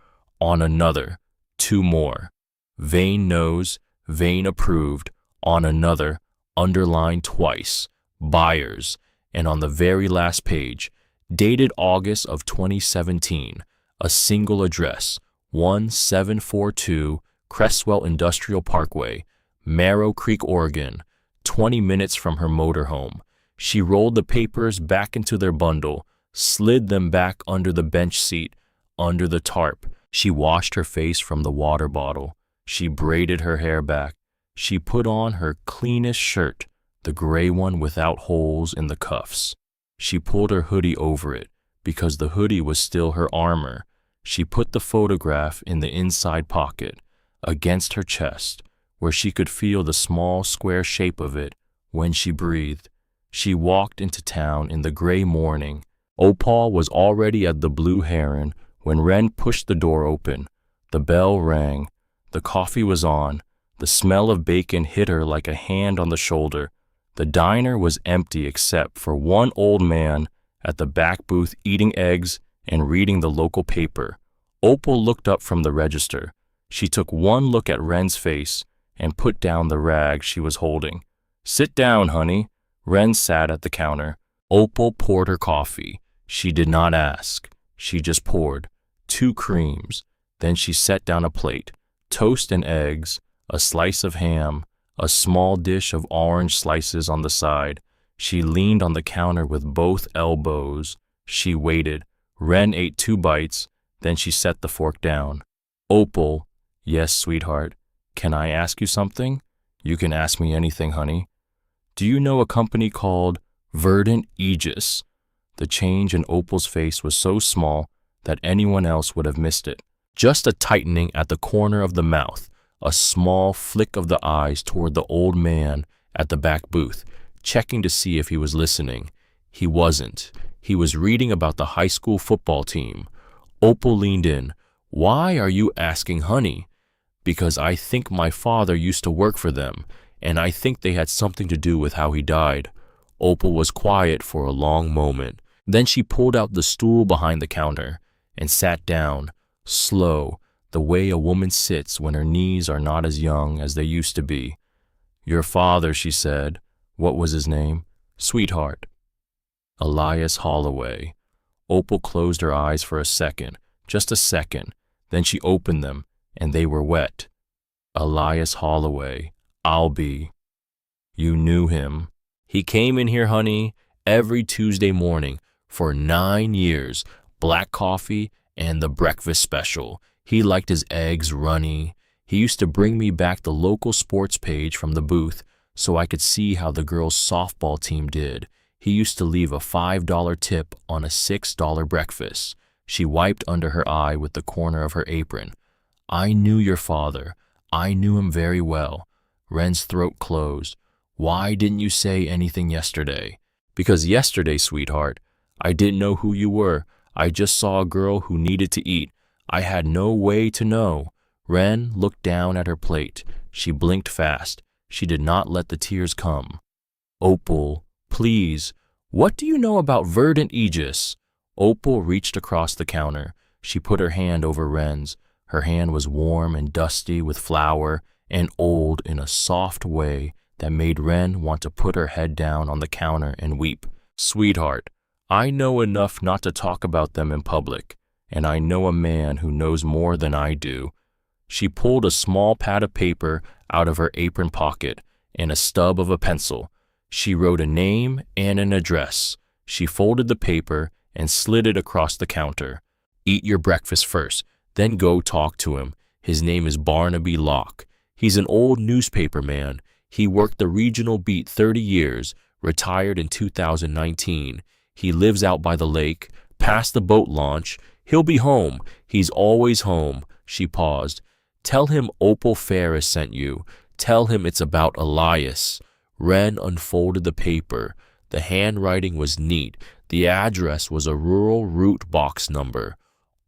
On another, 2 more. Vane knows, Vane approved. On another, underlined twice, buyers. And on the very last page, dated August of 2017, a single address, 1742 Cresswell Industrial Parkway, Marrow Creek, Oregon, 20 minutes from her motorhome. She rolled the papers back into their bundle, slid them back under the bench seat, under the tarp. She washed her face from the water bottle. She braided her hair back. She put on her cleanest shirt, the gray one without holes in the cuffs. She pulled her hoodie over it, because the hoodie was still her armor. She put the photograph in the inside pocket, against her chest, where she could feel the small square shape of it when she breathed. She walked into town in the gray morning. Opal was already at the Blue Heron when Wren pushed the door open. The bell rang. The coffee was on. The smell of bacon hit her like a hand on the shoulder. The diner was empty except for one old man at the back booth eating eggs and reading the local paper. Opal looked up from the register. She took one look at Wren's face and put down the rag she was holding. "Sit down, honey." Wren sat at the counter. Opal poured her coffee. She did not ask. She just poured. 2 creams. Then she set down a plate, toast and eggs, a slice of ham, a small dish of orange slices on the side. She leaned on the counter with both elbows. She waited. Wren ate 2 bites, then she set the fork down. "Opal." "Yes, sweetheart. Can I ask you something?" "You can ask me anything, honey." "Do you know a company called Verdant Aegis?" The change in Opal's face was so small that anyone else would have missed it. Just a tightening at the corner of the mouth, a small flick of the eyes toward the old man at the back booth, checking to see if he was listening. He wasn't. He was reading about the high school football team. Opal leaned in. "Why are you asking, honey?" "Because I think my father used to work for them, and I think they had something to do with how he died." Opal was quiet for a long moment. Then she pulled out the stool behind the counter and sat down, slow, the way a woman sits when her knees are not as young as they used to be. "Your father," she said. "What was his name?" "Sweetheart." "Elias Holloway." Opal closed her eyes for a second, just a second. Then she opened them, and they were wet. "Elias Holloway. I'll be." "You knew him." "He came in here, honey, every Tuesday morning for 9 years, black coffee and the breakfast special. He liked his eggs runny. He used to bring me back the local sports page from the booth so I could see how the girls' softball team did. He used to leave a $5 tip on a $6 breakfast." She wiped under her eye with the corner of her apron. "I knew your father. I knew him very well." Wren's throat closed. "Why didn't you say anything yesterday?" "Because yesterday, sweetheart, I didn't know who you were. I just saw a girl who needed to eat. I had no way to know." Wren looked down at her plate. She blinked fast. She did not let the tears come. "Opal, please, what do you know about Verdant Aegis?" Opal reached across the counter. She put her hand over Wren's. Her hand was warm and dusty with flour and old in a soft way that made Wren want to put her head down on the counter and weep. "Sweetheart, I know enough not to talk about them in public, and I know a man who knows more than I do." She pulled a small pad of paper out of her apron pocket and a stub of a pencil. She wrote a name and an address. She folded the paper and slid it across the counter. "Eat your breakfast first, then go talk to him. His name is Barnaby Locke. He's an old newspaper man. He worked the regional beat 30 years, retired in 2019. He lives out by the lake, past the boat launch. He'll be home. He's always home." She paused. "Tell him Opal Ferris sent you. Tell him it's about Elias." Wren unfolded the paper. The handwriting was neat. The address was a rural route box number.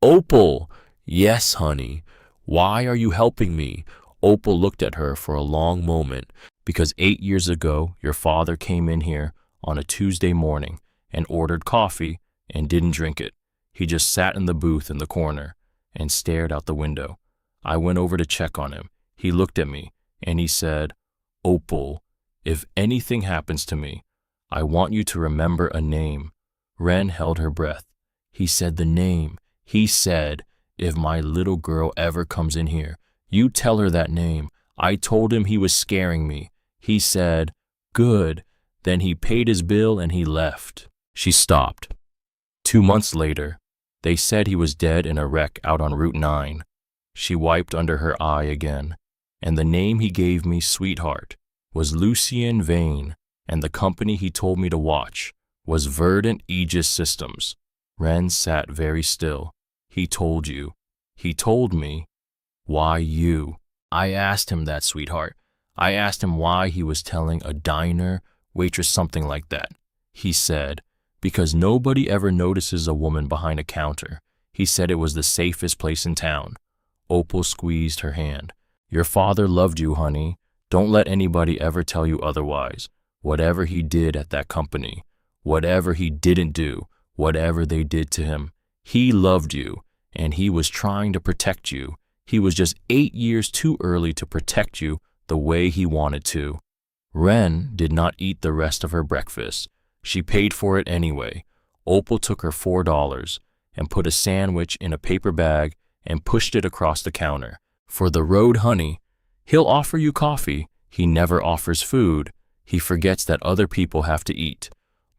"Opal!" "Yes, honey." Why are you helping me? Opal looked at her for a long moment. Because 8 years ago, your father came in here on a Tuesday morning and ordered coffee and didn't drink it. He just sat in the booth in the corner and stared out the window. I went over to check on him. He looked at me and he said, Opal, if anything happens to me, I want you to remember a name. Wren held her breath. He said the name. He said, if my little girl ever comes in here, you tell her that name. I told him he was scaring me. He said, good. Then he paid his bill and he left. She stopped. 2 months later, they said he was dead in a wreck out on Route 9. She wiped under her eye again. And the name he gave me, sweetheart, was Lucien Vane, and the company he told me to watch was Verdant Aegis Systems. Wren sat very still. He told you. He told me. Why you? I asked him that, sweetheart. I asked him why he was telling a diner waitress something like that. He said, because nobody ever notices a woman behind a counter. He said it was the safest place in town. Opal squeezed her hand. Your father loved you, honey. Don't let anybody ever tell you otherwise. Whatever he did at that company, whatever he didn't do, whatever they did to him, he loved you, and he was trying to protect you. He was just 8 years too early to protect you the way he wanted to. Wren did not eat the rest of her breakfast. She paid for it anyway. Opal took her $4 and put a sandwich in a paper bag and pushed it across the counter. For the road, honey. He'll offer you coffee. He never offers food. He forgets that other people have to eat.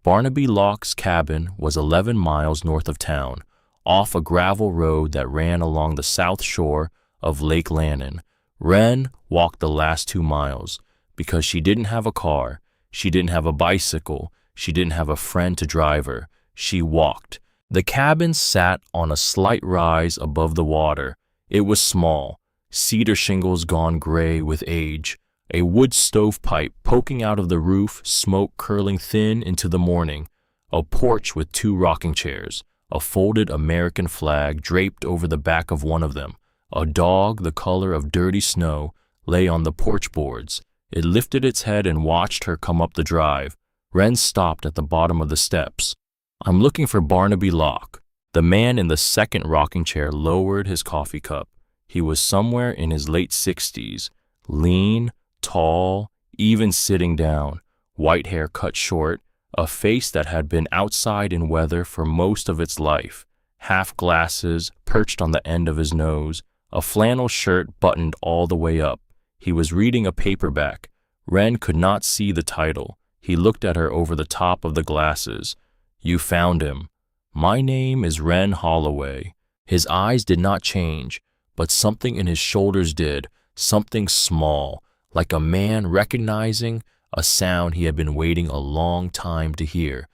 Barnaby Locke's cabin was 11 miles north of town, off a gravel road that ran along the south shore of Lake Lannon. Wren walked the last 2 miles because she didn't have a car, she didn't have a bicycle, she didn't have a friend to drive her. She walked. The cabin sat on a slight rise above the water. It was small, cedar shingles gone gray with age, a wood stovepipe poking out of the roof, smoke curling thin into the morning, a porch with 2 rocking chairs, a folded American flag draped over the back of one of them. A dog the color of dirty snow lay on the porch boards. It lifted its head and watched her come up the drive. Wren stopped at the bottom of the steps. I'm looking for Barnaby Locke. The man in the second rocking chair lowered his coffee cup. He was somewhere in his late 60s, lean, tall, even sitting down, white hair cut short, a face that had been outside in weather for most of its life, half glasses perched on the end of his nose, a flannel shirt buttoned all the way up. He was reading a paperback. Wren could not see the title. He looked at her over the top of the glasses. You found him. My name is Wren Holloway. His eyes did not change, but something in his shoulders did, something small, like a man recognizing a sound he had been waiting a long time to hear.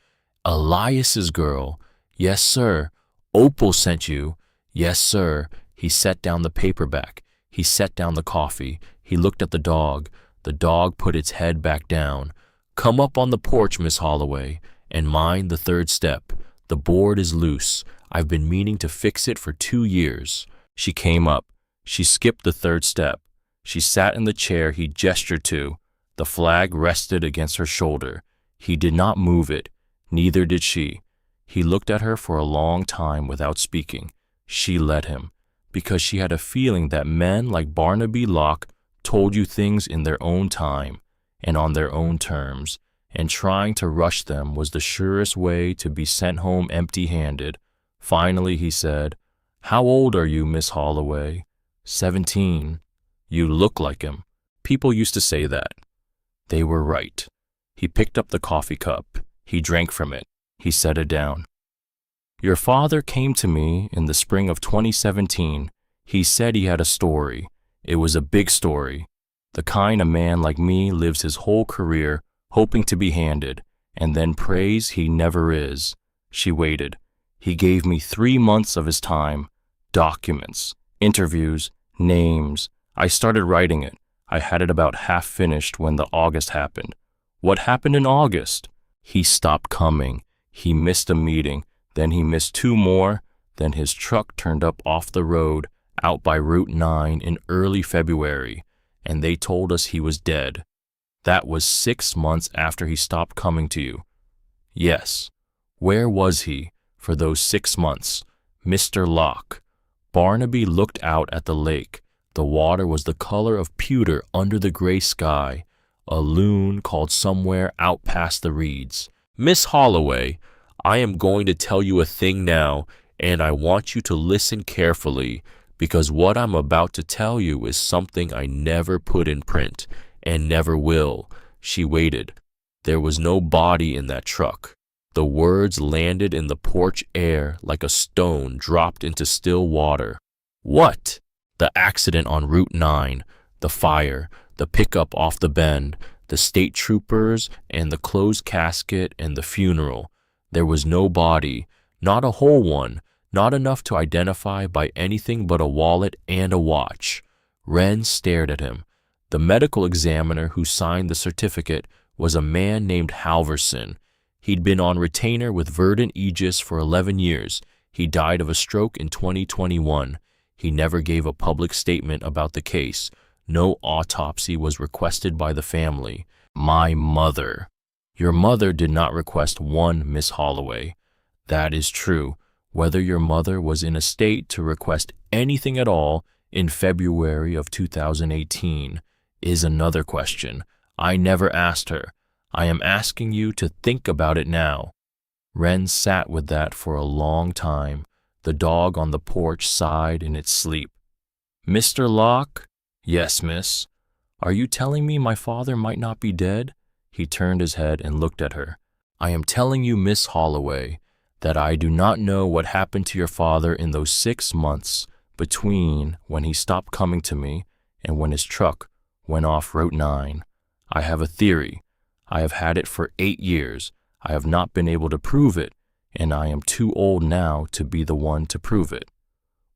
Elias's girl. Yes, sir. Opal sent you. Yes, sir. He set down the paperback. He set down the coffee. He looked at the dog. The dog put its head back down. Come up on the porch, Miss Holloway, and mind the 3rd step. The board is loose. I've been meaning to fix it for 2 years. She came up. She skipped the 3rd step. She sat in the chair he gestured to. The flag rested against her shoulder. He did not move it. Neither did she. He looked at her for a long time without speaking. She let him, because she had a feeling that men like Barnaby Locke told you things in their own time and on their own terms, and trying to rush them was the surest way to be sent home empty-handed. Finally he said, How old are you, Miss Holloway? 17. You look like him. People used to say that. They were right. He picked up the coffee cup. He drank from it. He set it down. Your father came to me in the spring of 2017. He said he had a story. It was a big story. The kind a man like me lives his whole career hoping to be handed, and then prays he never is. She waited. He gave me 3 months of his time, documents, interviews, names. I started writing it. I had it about half finished when the August happened. What happened in August? He stopped coming. He missed a meeting. Then he missed 2 more. Then his truck turned up off the road out by Route 9 in early February, and they told us he was dead. That was 6 months after he stopped coming to you. Yes. Where was he for those 6 months? Mr. Locke. Barnaby looked out at the lake. The water was the color of pewter under the gray sky. A loon called somewhere out past the reeds. Miss Holloway, I am going to tell you a thing now, and I want you to listen carefully, because what I'm about to tell you is something I never put in print, and never will. She waited. There was no body in that truck. The words landed in the porch air like a stone dropped into still water. What? The accident on Route 9, the fire, the pickup off the bend, the state troopers and the closed casket and the funeral. There was no body, not a whole one, not enough to identify by anything but a wallet and a watch. Wren stared at him. The medical examiner who signed the certificate was a man named Halverson. He'd been on retainer with Verdant Aegis for 11 years. He died of a stroke in 2021. He never gave a public statement about the case. No autopsy was requested by the family. My mother. Your mother did not request one, Miss Holloway. That is true. Whether your mother was in a state to request anything at all in February of 2018 is another question. I never asked her. I am asking you to think about it now. Wren sat with that for a long time. The dog on the porch sighed in its sleep. Mr. Locke? Yes, miss. Are you telling me my father might not be dead? He turned his head and looked at her. I am telling you, Miss Holloway, that I do not know what happened to your father in those 6 months between when he stopped coming to me and when his truck went off Route 9. I have a theory. I have had it for 8 years. I have not been able to prove it, and I am too old now to be the one to prove it.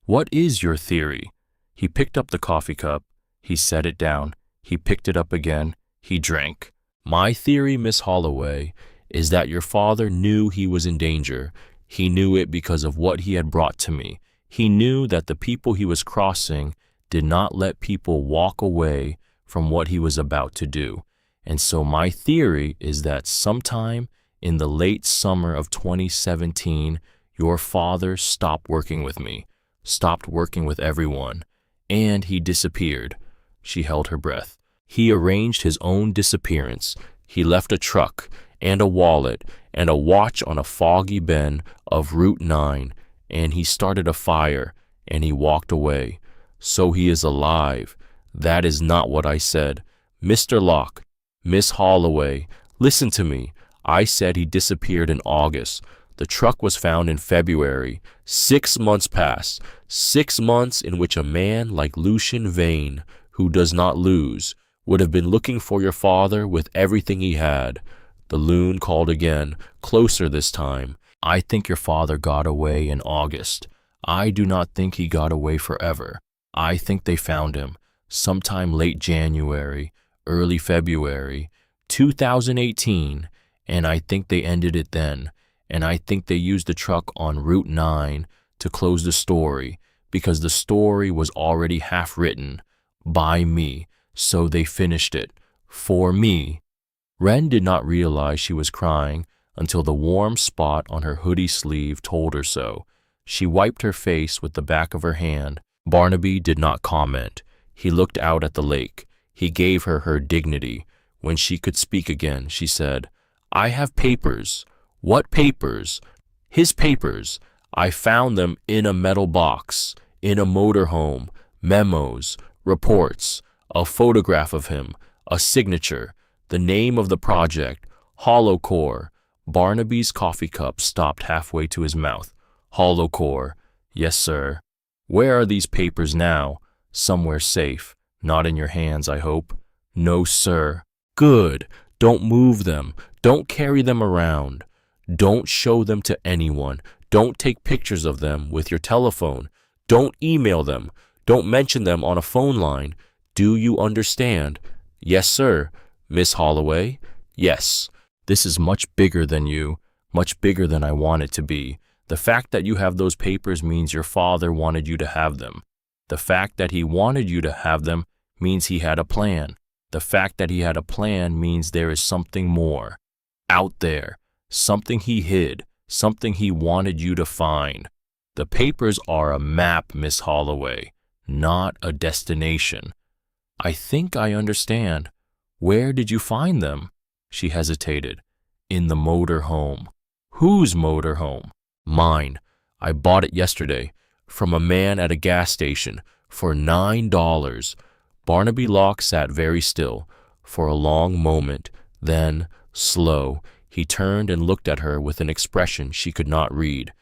What is your theory? He picked up the coffee cup. He set it down. He picked it up again. He drank. My theory, Miss Holloway, is that your father knew he was in danger. He knew it because of what he had brought to me. He knew that the people he was crossing did not let people walk away from what he was about to do. And so my theory is that sometime in the late summer of 2017, your father stopped working with me, stopped working with everyone, and he disappeared. She held her breath. He arranged his own disappearance. He left a truck and a wallet and a watch on a foggy bend of Route 9, and he started a fire, and he walked away. So he is alive. That is not what I said. Mr. Locke, Miss Holloway, listen to me. I said he disappeared in August. The truck was found in February. 6 months passed. 6 months in which a man like Lucian Vane, who does not lose, would have been looking for your father with everything he had. The loon called again, closer this time. I think your father got away in August. I do not think he got away forever. I think they found him sometime late January, early February, 2018, and I think they ended it then. And I think they used the truck on Route 9 to close the story, because the story was already half written by me, so they finished it for me. Wren did not realize she was crying until the warm spot on her hoodie sleeve told her so. She wiped her face with the back of her hand. Barnaby did not comment. He looked out at the lake. He gave her her dignity. When she could speak again, she said, I have papers. What papers? His papers. I found them in a metal box, in a motorhome, memos, reports, a photograph of him, a signature, the name of the project, Hollow Core. Barnaby's coffee cup stopped halfway to his mouth. Hollow Core. Yes, sir. Where are these papers now? Somewhere safe. Not in your hands, I hope. No, sir. Good. Don't move them. Don't carry them around. Don't show them to anyone. Don't take pictures of them with your telephone. Don't email them. Don't mention them on a phone line. Do you understand? Yes, sir. Miss Holloway? Yes. This is much bigger than you, much bigger than I want it to be. The fact that you have those papers means your father wanted you to have them. The fact that he wanted you to have them means he had a plan. The fact that he had a plan means there is something more out there, something he hid, something he wanted you to find. The papers are a map, Miss Holloway, not a destination. I think I understand. Where did you find them? She hesitated. In the motor home. Whose motor home? Mine. I bought it yesterday from a man at a gas station for $9. Barnaby Locke sat very still for a long moment. Then, slow, he turned and looked at her with an expression she could not read.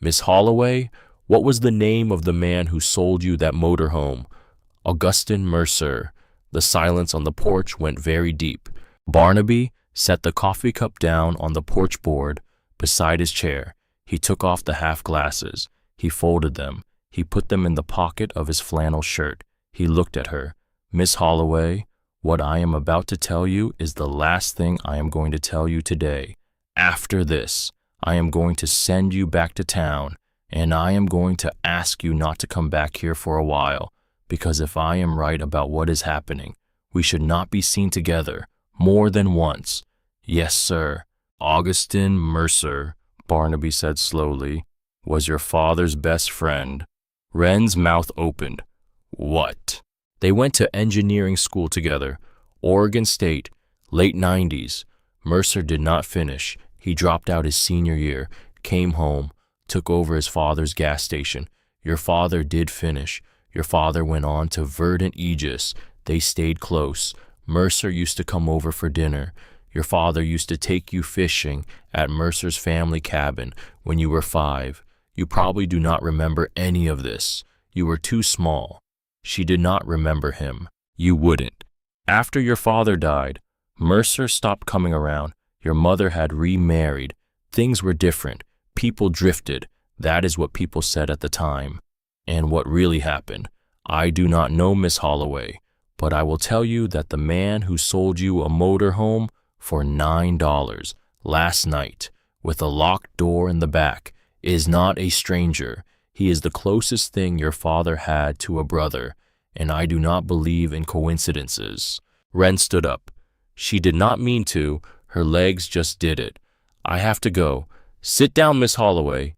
Miss Holloway, what was the name of the man who sold you that motor home? Augustin Mercer. The silence on the porch went very deep. Barnaby set the coffee cup down on the porch board beside his chair. He took off the half glasses. He folded them. He put them in the pocket of his flannel shirt. He looked at her. Miss Holloway, what I am about to tell you is the last thing I am going to tell you today. After this, I am going to send you back to town, and I am going to ask you not to come back here for a while, because if I am right about what is happening, we should not be seen together more than once. Yes, sir. Augustin Mercer, Barnaby said slowly, was your father's best friend. Wren's mouth opened. What? They went to engineering school together, Oregon State, late 90s. Mercer did not finish. He dropped out his senior year, came home, took over his father's gas station. Your father did finish. Your father went on to Verdant Aegis. They stayed close. Mercer used to come over for dinner. Your father used to take you fishing at Mercer's family cabin when you were 5. You probably do not remember any of this. You were too small. She did not remember him. You wouldn't. After your father died, Mercer stopped coming around. Your mother had remarried. Things were different. People drifted. That is what people said at the time. And what really happened, I do not know, Miss Holloway, but I will tell you that the man who sold you a motor home for $9 last night, with a locked door in the back, is not a stranger. He is the closest thing your father had to a brother, and I do not believe in coincidences. Wren stood up. She did not mean to. Her legs just did it. I have to go. Sit down, Miss Holloway.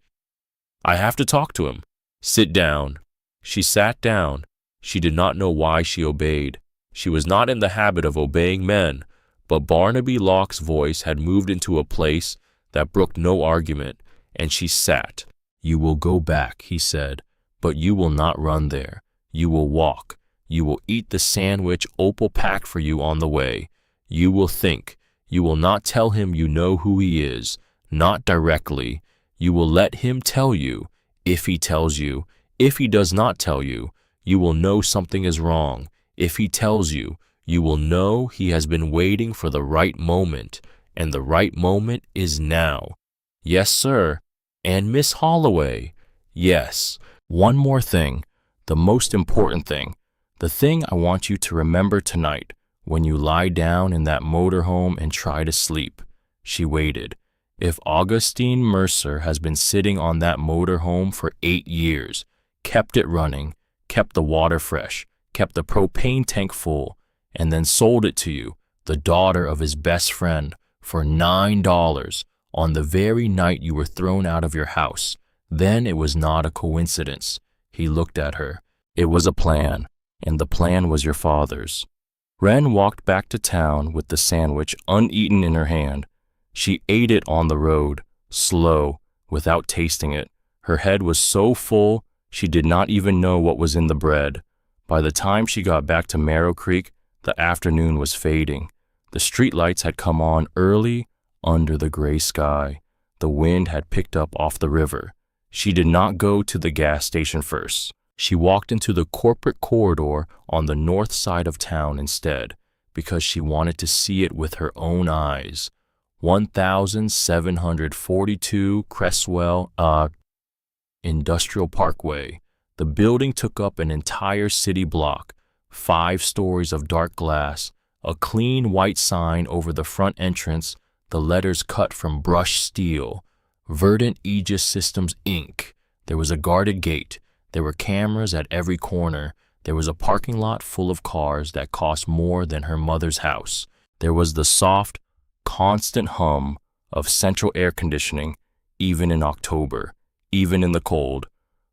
I have to talk to him. Sit down. She sat down. She did not know why she obeyed. She was not in the habit of obeying men, but Barnaby Locke's voice had moved into a place that brooked no argument, and she sat. You will go back, he said, but you will not run there. You will walk. You will eat the sandwich Opal packed for you on the way. You will think. You will not tell him you know who he is, not directly. You will let him tell you. If he tells you, if he does not tell you, you will know something is wrong. If he tells you, you will know he has been waiting for the right moment, and the right moment is now. Yes, sir. And Miss Holloway. Yes. One more thing, the most important thing, the thing I want you to remember tonight when you lie down in that motorhome and try to sleep. She waited. If Augustine Mercer has been sitting on that motorhome for 8 years, kept it running, kept the water fresh, kept the propane tank full, and then sold it to you, the daughter of his best friend, for $9 on the very night you were thrown out of your house, then it was not a coincidence. He looked at her. It was a plan, and the plan was your father's. Wren walked back to town with the sandwich uneaten in her hand. She ate it on the road, slow, without tasting it. Her head was so full, she did not even know what was in the bread. By the time she got back to Marrow Creek, the afternoon was fading. The streetlights had come on early under the gray sky. The wind had picked up off the river. She did not go to the gas station first. She walked into the corporate corridor on the north side of town instead, because she wanted to see it with her own eyes. 1742 Cresswell Industrial Parkway. The building took up an entire city block, 5 stories of dark glass, a clean white sign over the front entrance, the letters cut from brushed steel, Verdant Aegis Systems, Inc. There was a guarded gate. There were cameras at every corner. There was a parking lot full of cars that cost more than her mother's house. There was the soft, constant hum of central air conditioning, even in October, even in the cold.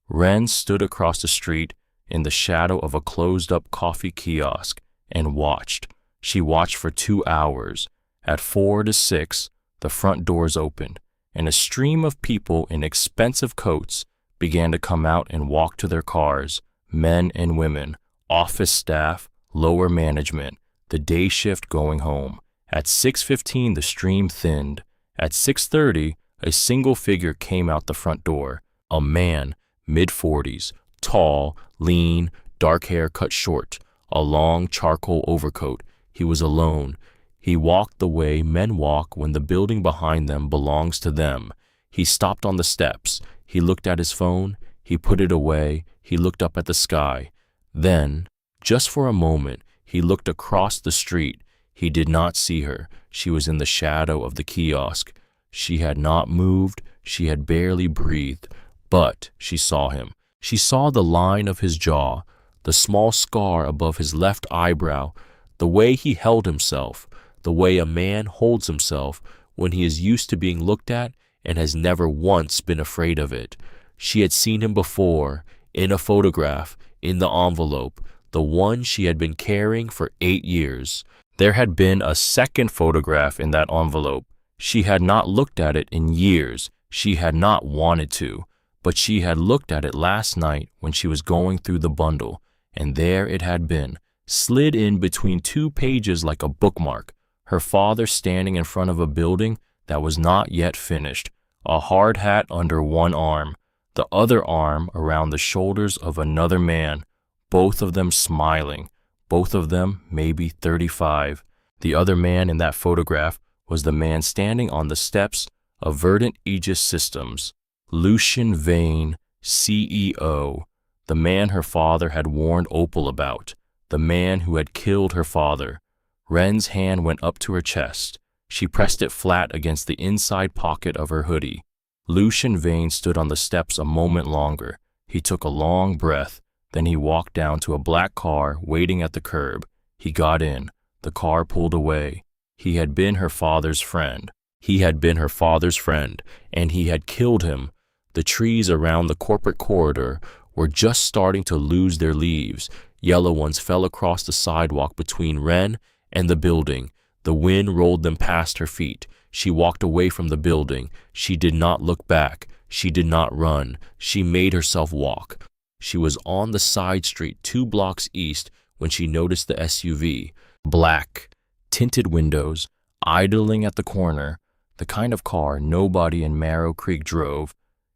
Ren stood across the street in the shadow of a closed-up coffee kiosk and watched. She watched for 2 hours. At 4 to 6, the front doors opened, and a stream of people in expensive coats began to come out and walk to their cars, men and women, office staff, lower management, the day shift going home. At 6:15, the stream thinned. At 6:30, a single figure came out the front door, a man, mid-40s, tall, lean, dark hair cut short, a long charcoal overcoat. He was alone. He walked the way men walk when the building behind them belongs to them. He stopped on the steps. He looked at his phone. He put it away. He looked up at the sky. Then, just for a moment, he looked across the street. He did not see her. She was in the shadow of the kiosk. She had not moved. She had barely breathed. But she saw him. She saw the line of his jaw, the small scar above his left eyebrow, the way he held himself, the way a man holds himself when he is used to being looked at and has never once been afraid of it. She had seen him before, in a photograph, in the envelope, the one she had been carrying for 8 years. There had been a second photograph in that envelope. She had not looked at it in years. She had not wanted to, but she had looked at it last night when she was going through the bundle, and there it had been, slid in between 2 pages like a bookmark. Her father standing in front of a building that was not yet finished, a hard hat under one arm, the other arm around the shoulders of another man, both of them smiling, both of them maybe 35. The other man in that photograph was the man standing on the steps of Verdant Aegis Systems, Lucian Vane, CEO, the man her father had warned Opal about, the man who had killed her father. Ren's hand went up to her chest. She pressed it flat against the inside pocket of her hoodie. Lucian Vane stood on the steps a moment longer. He took a long breath. Then he walked down to a black car waiting at the curb. He got in. The car pulled away. He had been her father's friend. He had been her father's friend, and he had killed him. The trees around the corporate corridor were just starting to lose their leaves. Yellow ones fell across the sidewalk between Ren and the building. The wind rolled them past her feet. She walked away from the building. She did not look back. She did not run. She made herself walk. She was on the side street 2 blocks east when she noticed the SUV. Black, tinted windows, idling at the corner, the kind of car nobody in Marrow Creek drove.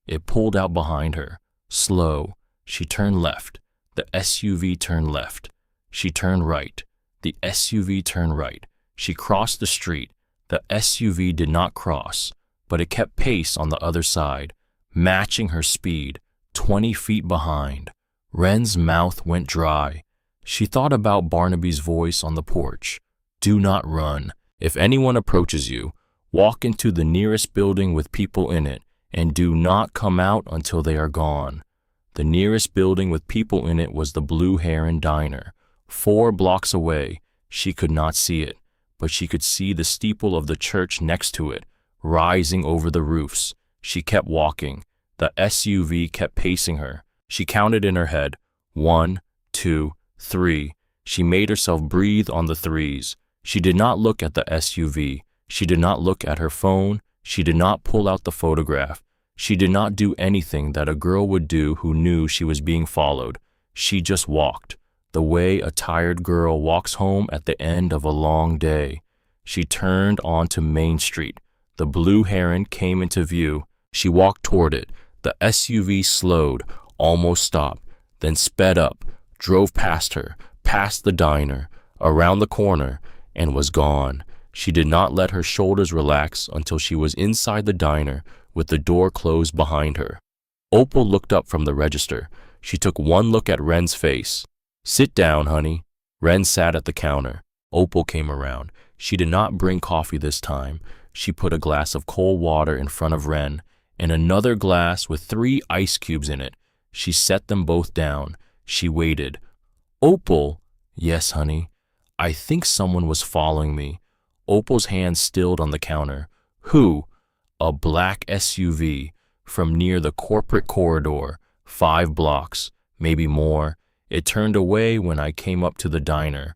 It pulled out behind her. Slow. She turned left. The SUV turned left. She turned right. The SUV turned right. She crossed the street. The SUV did not cross, but it kept pace on the other side, matching her speed, 20 feet behind. Ren's mouth went dry. She thought about Barnaby's voice on the porch. Do not run. If anyone approaches you, walk into the nearest building with people in it, and do not come out until they are gone. The nearest building with people in it was the Blue Heron Diner. 4 blocks away. She could not see it, but she could see the steeple of the church next to it, rising over the roofs. She kept walking. The SUV kept pacing her. She counted in her head, 1, 2, 3. She made herself breathe on the 3s. She did not look at the SUV. She did not look at her phone. She did not pull out the photograph. She did not do anything that a girl would do who knew she was being followed. She just walked, the way a tired girl walks home at the end of a long day. She turned onto Main Street. The Blue Heron came into view. She walked toward it. The SUV slowed, almost stopped, then sped up, drove past her, past the diner, around the corner, and was gone. She did not let her shoulders relax until she was inside the diner with the door closed behind her. Opal looked up from the register. She took one look at Ren's face. Sit down, honey. Ren sat at the counter. Opal came around. She did not bring coffee this time. She put a glass of cold water in front of Ren and another glass with 3 ice cubes in it. She set them both down. She waited. Opal! Yes, honey. I think someone was following me. Opal's hand stilled on the counter. Who? A black SUV from near the corporate corridor, 5 blocks, maybe more. It turned away when I came up to the diner.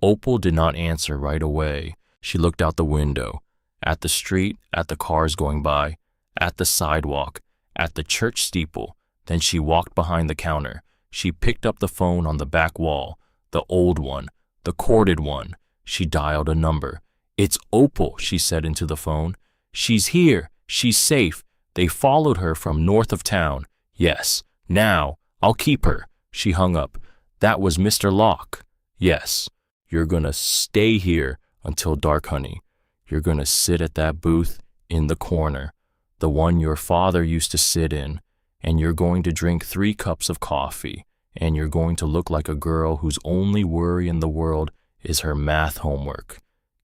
Opal did not answer right away. She looked out the window, at the street, at the cars going by, at the sidewalk, at the church steeple. Then she walked behind the counter. She picked up the phone on the back wall, the old one, the corded one. She dialed a number. It's Opal, she said into the phone. She's here. She's safe. They followed her from north of town. Yes. Now, I'll keep her. She hung up. That was Mr. Locke. Yes. You're gonna stay here until dark, honey. You're gonna sit at that booth in the corner, the one your father used to sit in, and you're going to drink 3 cups of coffee, and you're going to look like a girl whose only worry in the world is her math homework.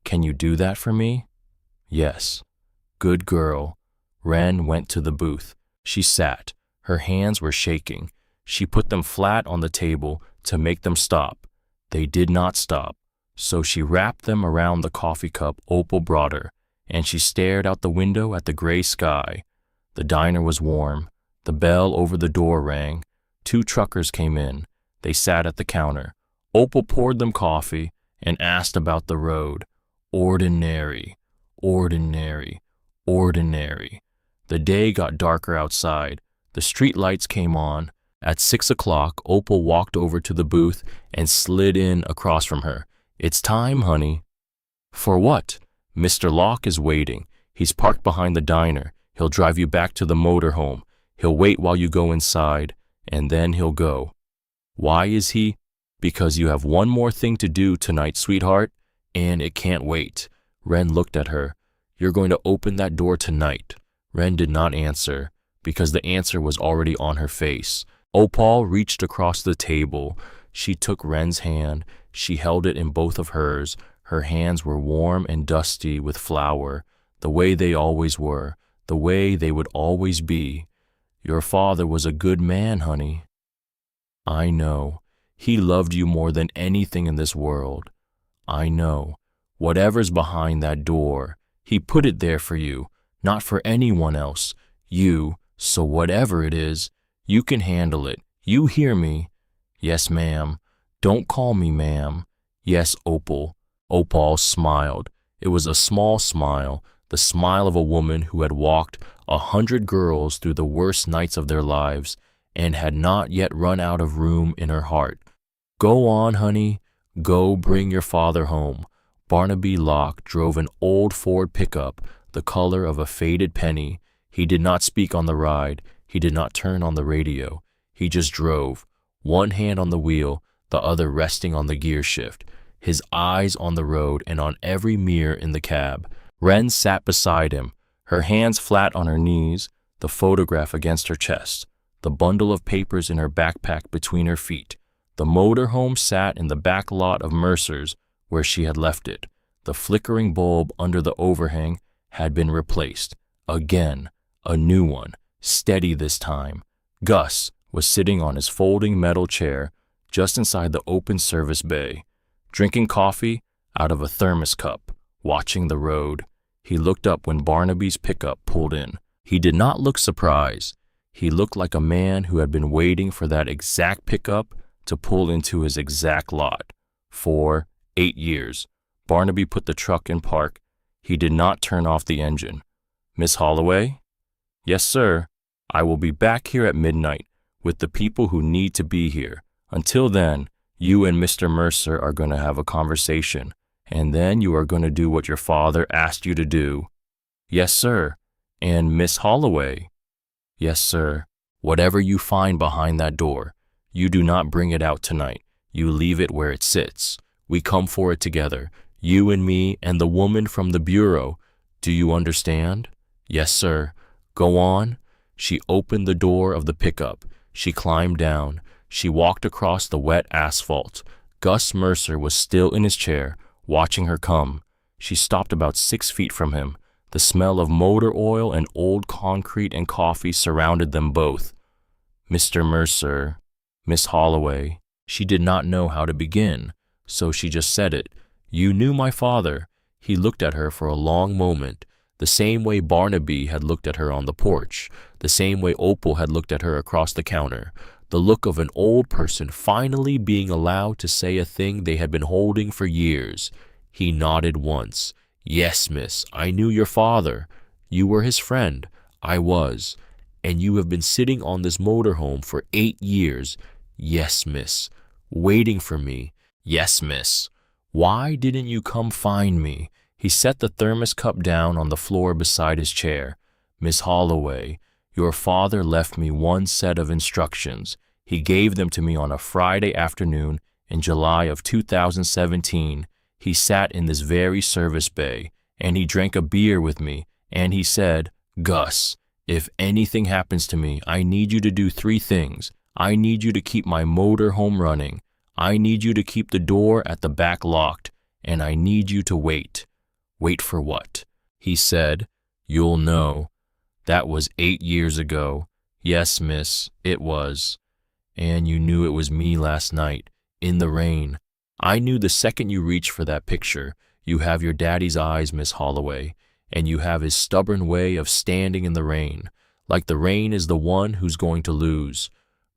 Can you do that for me? Yes. Good girl. Wren went to the booth. She sat. Her hands were shaking. She put them flat on the table to make them stop. They did not stop. So she wrapped them around the coffee cup Opal brought her, and she stared out the window at the gray sky. The diner was warm. The bell over the door rang. 2 truckers came in. They sat at the counter. Opal poured them coffee and asked about the road. Ordinary, ordinary, ordinary. The day got darker outside. The street lights came on. At 6 o'clock, Opal walked over to the booth and slid in across from her. It's time, honey. For what? Mr. Locke is waiting. He's parked behind the diner. He'll drive you back to the motorhome. He'll wait while you go inside, and then he'll go. Why is he? Because you have one more thing to do tonight, sweetheart, and it can't wait. Wren looked at her. You're going to open that door tonight. Wren did not answer, because the answer was already on her face. Opal reached across the table. She took Wren's hand. She held it in both of hers. Her hands were warm and dusty with flour, the way they always were, the way they would always be. Your father was a good man, honey. I know. He loved you more than anything in this world. I know. Whatever's behind that door, he put it there for you, not for anyone else. You, so whatever it is, you can handle it. You hear me? Yes, ma'am. Don't call me ma'am. Yes, Opal. Opal smiled. It was a small smile, the smile of a woman who had walked 100 girls through the worst nights of their lives and had not yet run out of room in her heart. Go on, honey. Go bring your father home. Barnaby Locke drove an old Ford pickup, the color of a faded penny. He did not speak on the ride. He did not turn on the radio. He just drove, one hand on the wheel, the other resting on the gear shift, his eyes on the road and on every mirror in the cab. Wren sat beside him, her hands flat on her knees, the photograph against her chest, the bundle of papers in her backpack between her feet. The motorhome sat in the back lot of Mercer's where she had left it. The flickering bulb under the overhang had been replaced. Again, a new one, steady this time. Gus was sitting on his folding metal chair just inside the open service bay, drinking coffee out of a thermos cup, watching the road. He looked up when Barnaby's pickup pulled in. He did not look surprised. He looked like a man who had been waiting for that exact pickup to pull into his exact lot. For 8 years, Barnaby put the truck in park. He did not turn off the engine. Miss Holloway? Yes, sir. I will be back here at midnight with the people who need to be here. Until then, you and Mr. Mercer are going to have a conversation, and then you are going to do what your father asked you to do. Yes, sir. And Miss Holloway? Yes, sir. Whatever you find behind that door, you do not bring it out tonight. You leave it where it sits. We come for it together, you and me and the woman from the bureau. Do you understand? Yes, sir. Go on. She opened the door of the pickup. She climbed down. She walked across the wet asphalt. Gus Mercer was still in his chair, watching her come. She stopped about 6 feet from him. The smell of motor oil and old concrete and coffee surrounded them both. Mr. Mercer, Miss Holloway. She did not know how to begin, so she just said it. You knew my father. He looked at her for a long moment, the same way Barnaby had looked at her on the porch, the same way Opal had looked at her across the counter, the look of an old person finally being allowed to say a thing they had been holding for years. He nodded once. Yes, miss, I knew your father. You were his friend. I was. And you have been sitting on this motorhome for 8 years. Yes, miss. Waiting for me. Yes, miss. Why didn't you come find me? He set the thermos cup down on the floor beside his chair. Miss Holloway, your father left me one set of instructions. He gave them to me on a Friday afternoon in July of 2017. He sat in this very service bay, and he drank a beer with me, and he said, Gus, if anything happens to me, I need you to do 3 things. I need you to keep my motor home running. I need you to keep the door at the back locked, and I need you to wait. Wait for what? He said, you'll know. That was 8 years ago. Yes, miss, it was. And you knew it was me last night, in the rain. I knew the second you reached for that picture. You have your daddy's eyes, Miss Holloway, and you have his stubborn way of standing in the rain, like the rain is the one who's going to lose.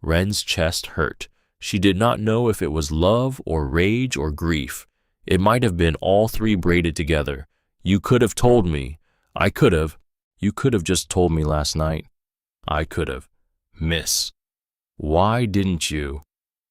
Wren's chest hurt. She did not know if it was love or rage or grief. It might have been all 3 braided together. You could have told me. I could have. You could have just told me last night. I could have. Miss. Why didn't you?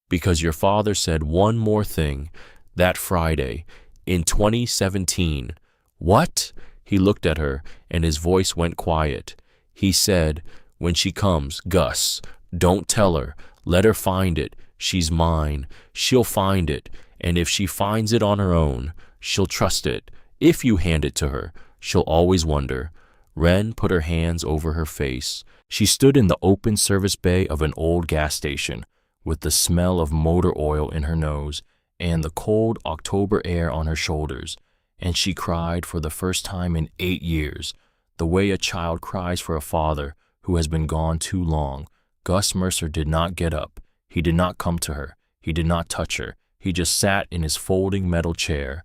Because your father said one more thing, that Friday, in 2017. What? He looked at her, and his voice went quiet. He said, when she comes, Gus, don't tell her. Let her find it. She's mine. She'll find it, and if she finds it on her own, she'll trust it. If you hand it to her, she'll always wonder. Wren put her hands over her face. She stood in the open service bay of an old gas station, with the smell of motor oil in her nose and the cold October air on her shoulders, and she cried for the first time in 8 years, the way a child cries for a father who has been gone too long. Gus Mercer did not get up. He did not come to her. He did not touch her. He just sat in his folding metal chair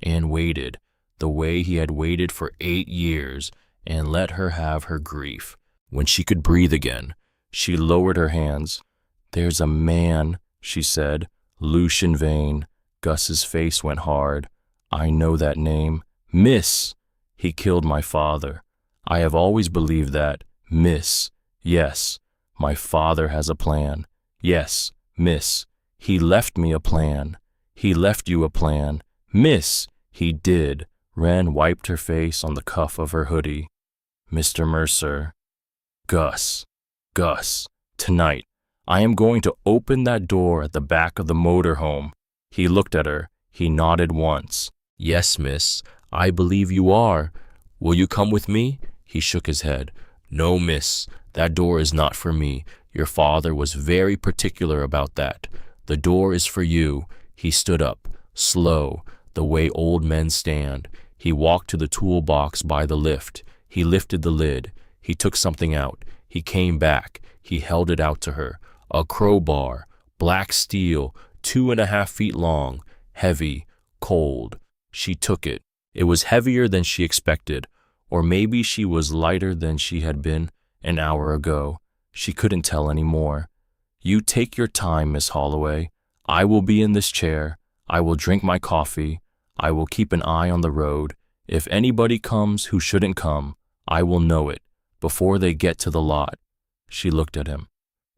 and waited, the way he had waited for 8 years, and let her have her grief. When she could breathe again, she lowered her hands. There's a man, she said, Lucian Vane. Gus's face went hard. I know that name. Miss! He killed my father. I have always believed that. Miss. Yes. My father has a plan. Yes, miss. He left me a plan. He left you a plan. Miss! He did. Wren wiped her face on the cuff of her hoodie. Mr. Mercer. Gus. Gus. Tonight, I am going to open that door at the back of the motor home. He looked at her. He nodded once. Yes, miss. I believe you are. Will you come with me? He shook his head. No, miss. That door is not for me. Your father was very particular about that. The door is for you. He stood up, slow, the way old men stand. He walked to the toolbox by the lift. He lifted the lid. He took something out. He came back. He held it out to her. A crowbar, black steel, 2.5 feet long, heavy, cold. She took it. It was heavier than she expected, or maybe she was lighter than she had been an hour ago. She couldn't tell any more. You take your time, Miss Holloway. I will be in this chair. I will drink my coffee. I will keep an eye on the road. If anybody comes who shouldn't come, I will know it before they get to the lot. She looked at him.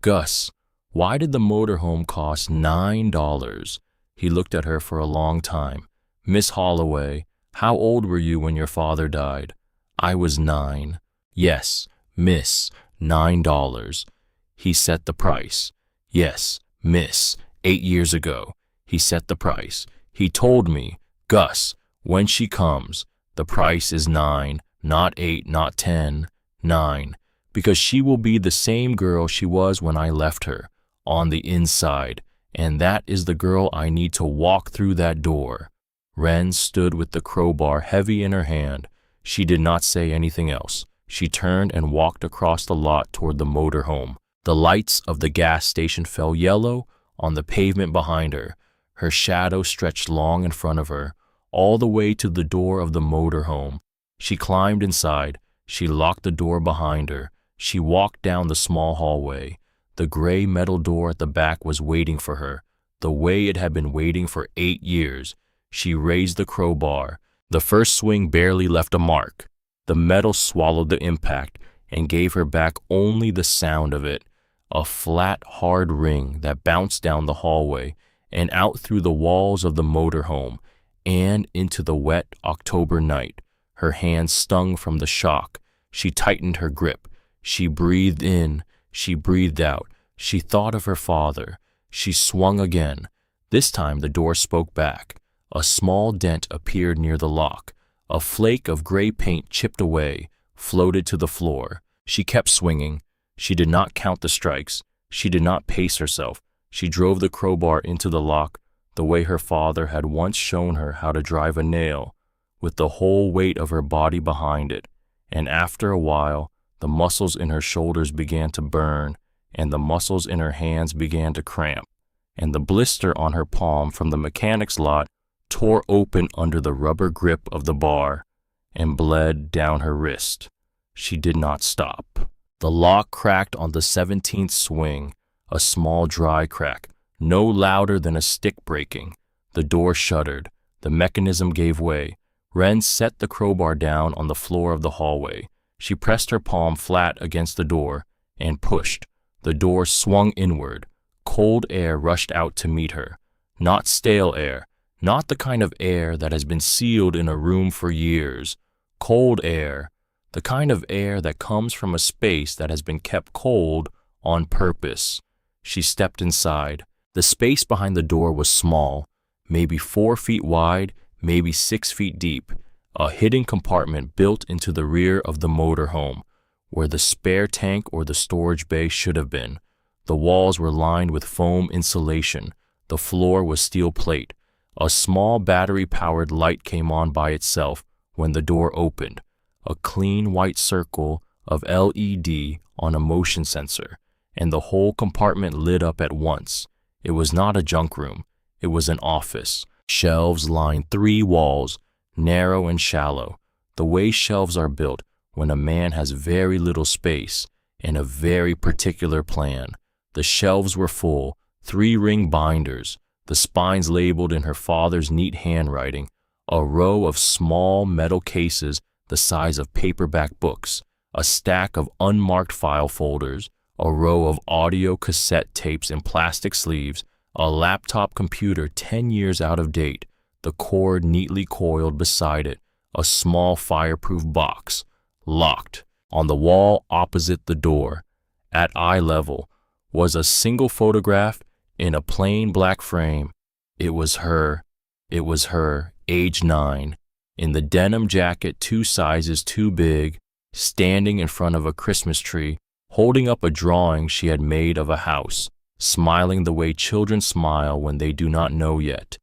Gus, why did the motorhome cost $9? He looked at her for a long time. Miss Holloway, how old were you when your father died? I was 9. Yes, miss, $9. He set the price. Yes, miss, 8 years ago. He set the price. He told me, Gus, when she comes, the price is 9, not 8, not 10, 9, because she will be the same girl she was when I left her, on the inside, and that is the girl I need to walk through that door. Wren stood with the crowbar heavy in her hand. She did not say anything else. She turned and walked across the lot toward the motorhome. The lights of the gas station fell yellow on the pavement behind her. Her shadow stretched long in front of her, all the way to the door of the motor home. She climbed inside. She locked the door behind her. She walked down the small hallway. The gray metal door at the back was waiting for her, the way it had been waiting for 8 years. She raised the crowbar. The first swing barely left a mark. The metal swallowed the impact and gave her back only the sound of it, a flat, hard ring that bounced down the hallway and out through the walls of the motorhome and into the wet October night. Her hands stung from the shock. She tightened her grip. She breathed in. She breathed out. She thought of her father. She swung again. This time the door spoke back. A small dent appeared near the lock. A flake of gray paint chipped away, floated to the floor. She kept swinging. She did not count the strikes. She did not pace herself. She drove the crowbar into the lock the way her father had once shown her how to drive a nail, with the whole weight of her body behind it. And after a while, the muscles in her shoulders began to burn, and the muscles in her hands began to cramp, and the blister on her palm from the mechanic's lot tore open under the rubber grip of the bar and bled down her wrist. She did not stop. The lock cracked on the 17th swing, a small dry crack, no louder than a stick breaking. The door shuddered. The mechanism gave way. Wren set the crowbar down on the floor of the hallway. She pressed her palm flat against the door and pushed. The door swung inward. Cold air rushed out to meet her. Not stale air, not the kind of air that has been sealed in a room for years. Cold air, the kind of air that comes from a space that has been kept cold on purpose. She stepped inside. The space behind the door was small, maybe 4 feet wide, maybe 6 feet deep, a hidden compartment built into the rear of the motorhome, where the spare tank or the storage bay should have been. The walls were lined with foam insulation. The floor was steel plate. A small battery-powered light came on by itself when the door opened, a clean white circle of LED on a motion sensor, and the whole compartment lit up at once. It was not a junk room. It was an office. Shelves lined 3 walls, narrow and shallow, the way shelves are built when a man has very little space and a very particular plan. The shelves were full, 3-ring binders, the spines labeled in her father's neat handwriting, a row of small metal cases the size of paperback books, a stack of unmarked file folders, a row of audio cassette tapes in plastic sleeves, a laptop computer 10 years out of date, the cord neatly coiled beside it, a small fireproof box, locked. On the wall opposite the door, at eye level, was a single photograph in a plain black frame. It was her, age 9, in the denim jacket 2 sizes too big, standing in front of a Christmas tree, holding up a drawing she had made of a house, smiling the way children smile when they do not know yet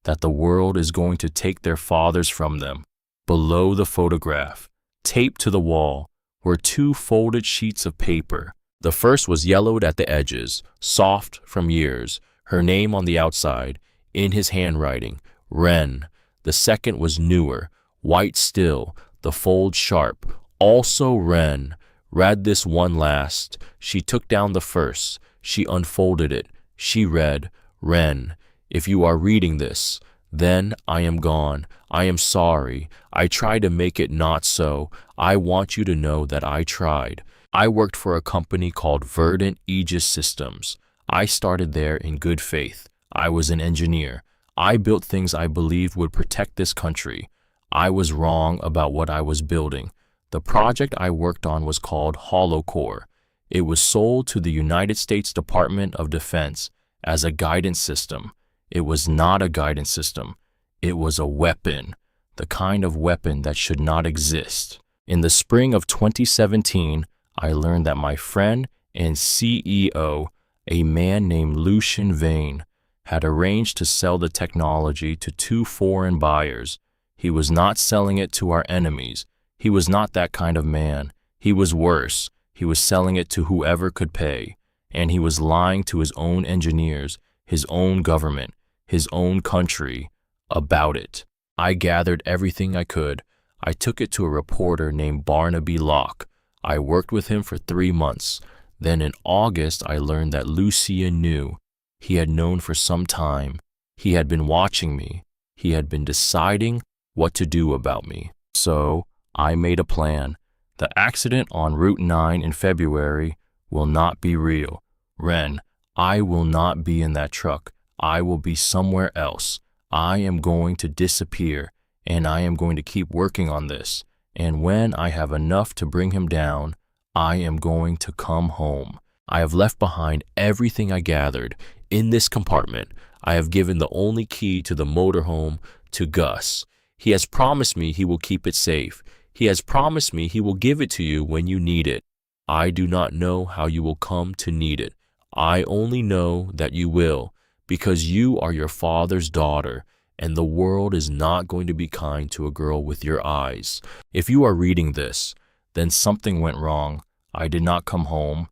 that the world is going to take their fathers from them. Below the photograph, taped to the wall, were 2 folded sheets of paper. The first was yellowed at the edges, soft from years, her name on the outside, in his handwriting, Wren. The second was newer, white still, the fold sharp, also Wren. Read this one last. She took down the first. She unfolded it. She read, Wren, if you are reading this, then I am gone. I am sorry. I tried to make it not so. I want you to know that I tried. I worked for a company called Verdant Aegis Systems. I started there in good faith. I was an engineer. I built things I believed would protect this country. I was wrong about what I was building. The project I worked on was called HoloCore. It was sold to the United States Department of Defense as a guidance system. It was not a guidance system. It was a weapon, the kind of weapon that should not exist. In the spring of 2017, I learned that my friend and CEO, a man named Lucian Vane, had arranged to sell the technology to 2 foreign buyers. He was not selling it to our enemies. He was not that kind of man. He was worse. He was selling it to whoever could pay. and he was lying to his own engineers, his own government, his own country about it. I gathered everything I could. I took it to a reporter named Barnaby Locke. I worked with him for 3 months. Then in August, I learned that Lucia knew. He had known for some time. He had been watching me. He had been deciding what to do about me. So I made a plan. The accident on Route 9 in February will not be real. Ren, I will not be in that truck. I will be somewhere else. I am going to disappear, and I am going to keep working on this. And when I have enough to bring him down, I am going to come home. I have left behind everything I gathered in this compartment. I have given the only key to the motorhome to Gus. He has promised me he will keep it safe. He has promised me he will give it to you when you need it. I do not know how you will come to need it. I only know that you will, because you are your father's daughter, and the world is not going to be kind to a girl with your eyes. If you are reading this, then something went wrong. I did not come home.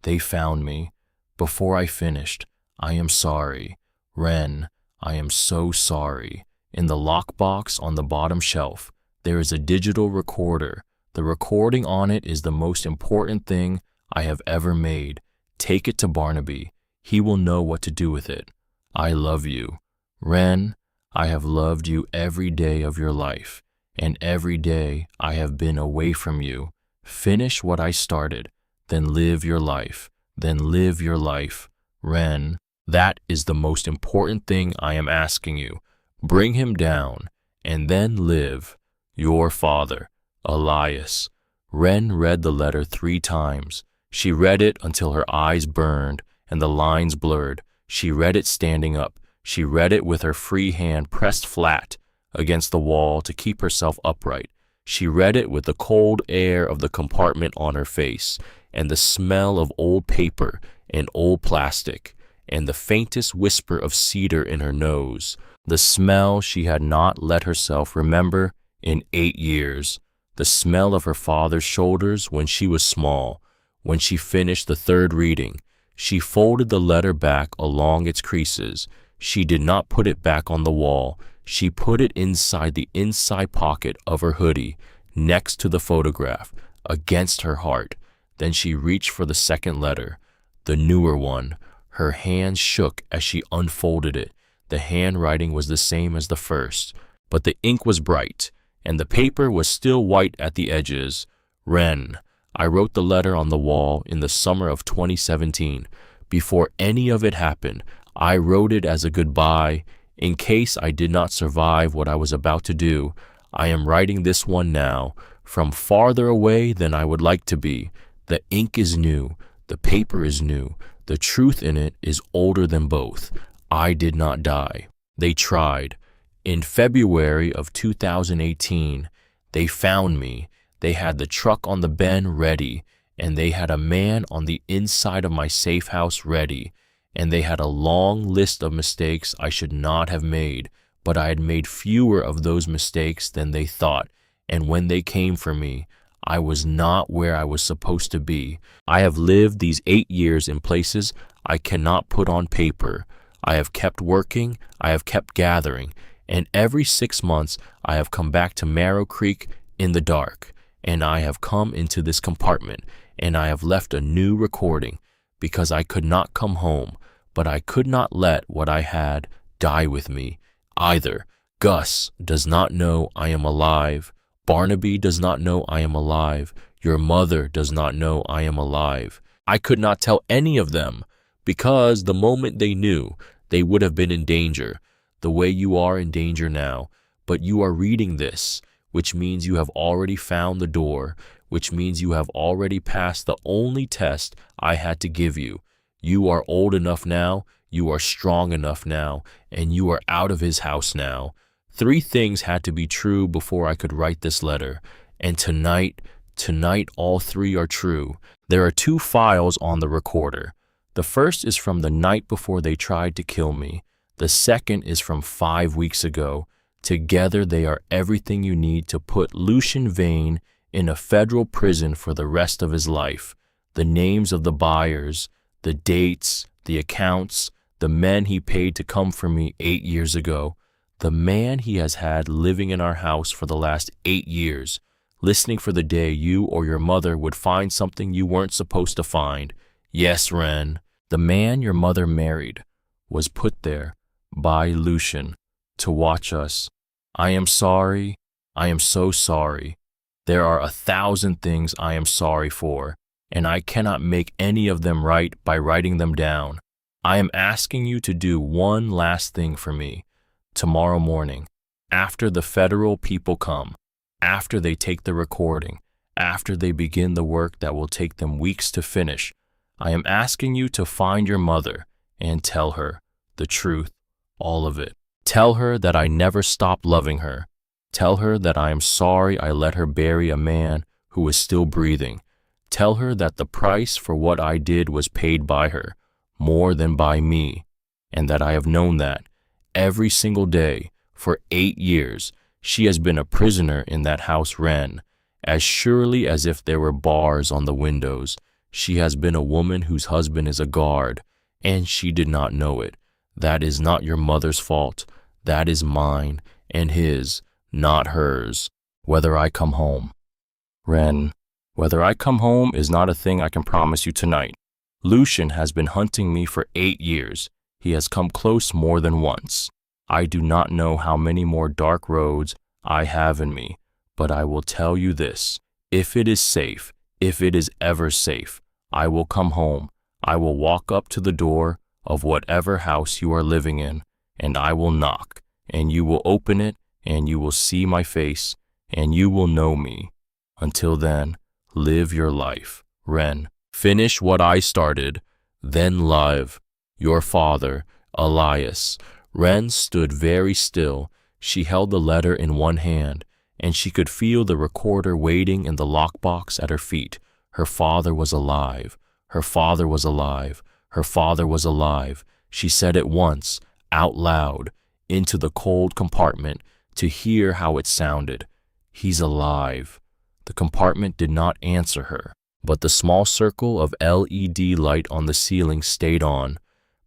They found me. Before I finished, I am sorry. Ren, I am so sorry. In the lockbox on the bottom shelf, there is a digital recorder. The recording on it is the most important thing I have ever made. Take it to Barnaby. He will know what to do with it. I love you. Ren, I have loved you every day of your life, and every day I have been away from you. Finish what I started, then live your life, then live your life. Ren, that is the most important thing I am asking you. Bring him down, and then live. Your father, Elias. Ren read the letter 3 times. She read it until her eyes burned and the lines blurred. She read it standing up. She read it with her free hand pressed flat against the wall to keep herself upright. She read it with the cold air of the compartment on her face, and the smell of old paper and old plastic, and the faintest whisper of cedar in her nose, the smell she had not let herself remember in 8 years, the smell of her father's shoulders when she was small. When she finished the 3rd reading, she folded the letter back along its creases. She did not put it back on the wall. She put it inside the inside pocket of her hoodie, next to the photograph, against her heart. Then she reached for the 2nd letter, the newer one. Her hands shook as she unfolded it. The handwriting was the same as the first, but the ink was bright, and the paper was still white at the edges. Ren, I wrote the letter on the wall in the summer of 2017. Before any of it happened, I wrote it as a goodbye. In case I did not survive what I was about to do, I am writing this one now, from farther away than I would like to be. The ink is new. The paper is new. The truth in it is older than both. I did not die. They tried. In February of 2018, they found me. They had the truck on the bend ready, and they had a man on the inside of my safe house ready, and they had a long list of mistakes I should not have made, but I had made fewer of those mistakes than they thought, and when they came for me, I was not where I was supposed to be. I have lived these 8 years in places I cannot put on paper. I have kept working, I have kept gathering, and every 6 months I have come back to Marrow Creek in the dark, and I have come into this compartment, and I have left a new recording, because I could not come home, but I could not let what I had die with me either. Gus does not know I am alive. Barnaby does not know I am alive. Your mother does not know I am alive. I could not tell any of them, because the moment they knew, they would have been in danger, the way you are in danger now. But you are reading this, which means you have already found the door, which means you have already passed the only test I had to give you. You are old enough now, you are strong enough now, and you are out of his house now. 3 things had to be true before I could write this letter, and tonight all 3 are true. There are 2 files on the recorder. The first is from the night before they tried to kill me. The second is from 5 weeks ago. Together they are everything you need to put Lucian Vane in a federal prison for the rest of his life. The names of the buyers, The dates, the accounts, the men he paid to come for me 8 years ago, the man he has had living in our house for the last 8 years, listening for the day you or your mother would find something you weren't supposed to find. Yes, Ren, the man your mother married was put there by Lucian to watch us. I am sorry. I am so sorry. There are 1,000 things I am sorry for, and I cannot make any of them right by writing them down. I am asking you to do one last thing for me. Tomorrow morning, after the federal people come, after they take the recording, after they begin the work that will take them weeks to finish, I am asking you to find your mother and tell her the truth, all of it. Tell her that I never stopped loving her. Tell her that I am sorry I let her bury a man who is still breathing. Tell her that the price for what I did was paid by her, more than by me, and that I have known that every single day for 8 years she has been a prisoner in that house, Ren, as surely as if there were bars on the windows. She has been a woman whose husband is a guard, and she did not know it. That is not your mother's fault. That is mine and his, not hers, whether I come home. Ren, whether I come home is not a thing I can promise you tonight. Lucian has been hunting me for 8 years. He has come close more than once. I do not know how many more dark roads I have in me, but I will tell you this. If it is safe, if it is ever safe, I will come home. I will walk up to the door of whatever house you are living in, and I will knock, and you will open it, and you will see my face, and you will know me. Until then, live your life, Ren. Finish what I started, then live. Your father, Elias. Ren stood very still. She held the letter in one hand, and she could feel the recorder waiting in the lockbox at her feet. Her father was alive. Her father was alive. Her father was alive. She said it once, out loud, into the cold compartment, to hear how it sounded. He's alive. The compartment did not answer her, but the small circle of LED light on the ceiling stayed on,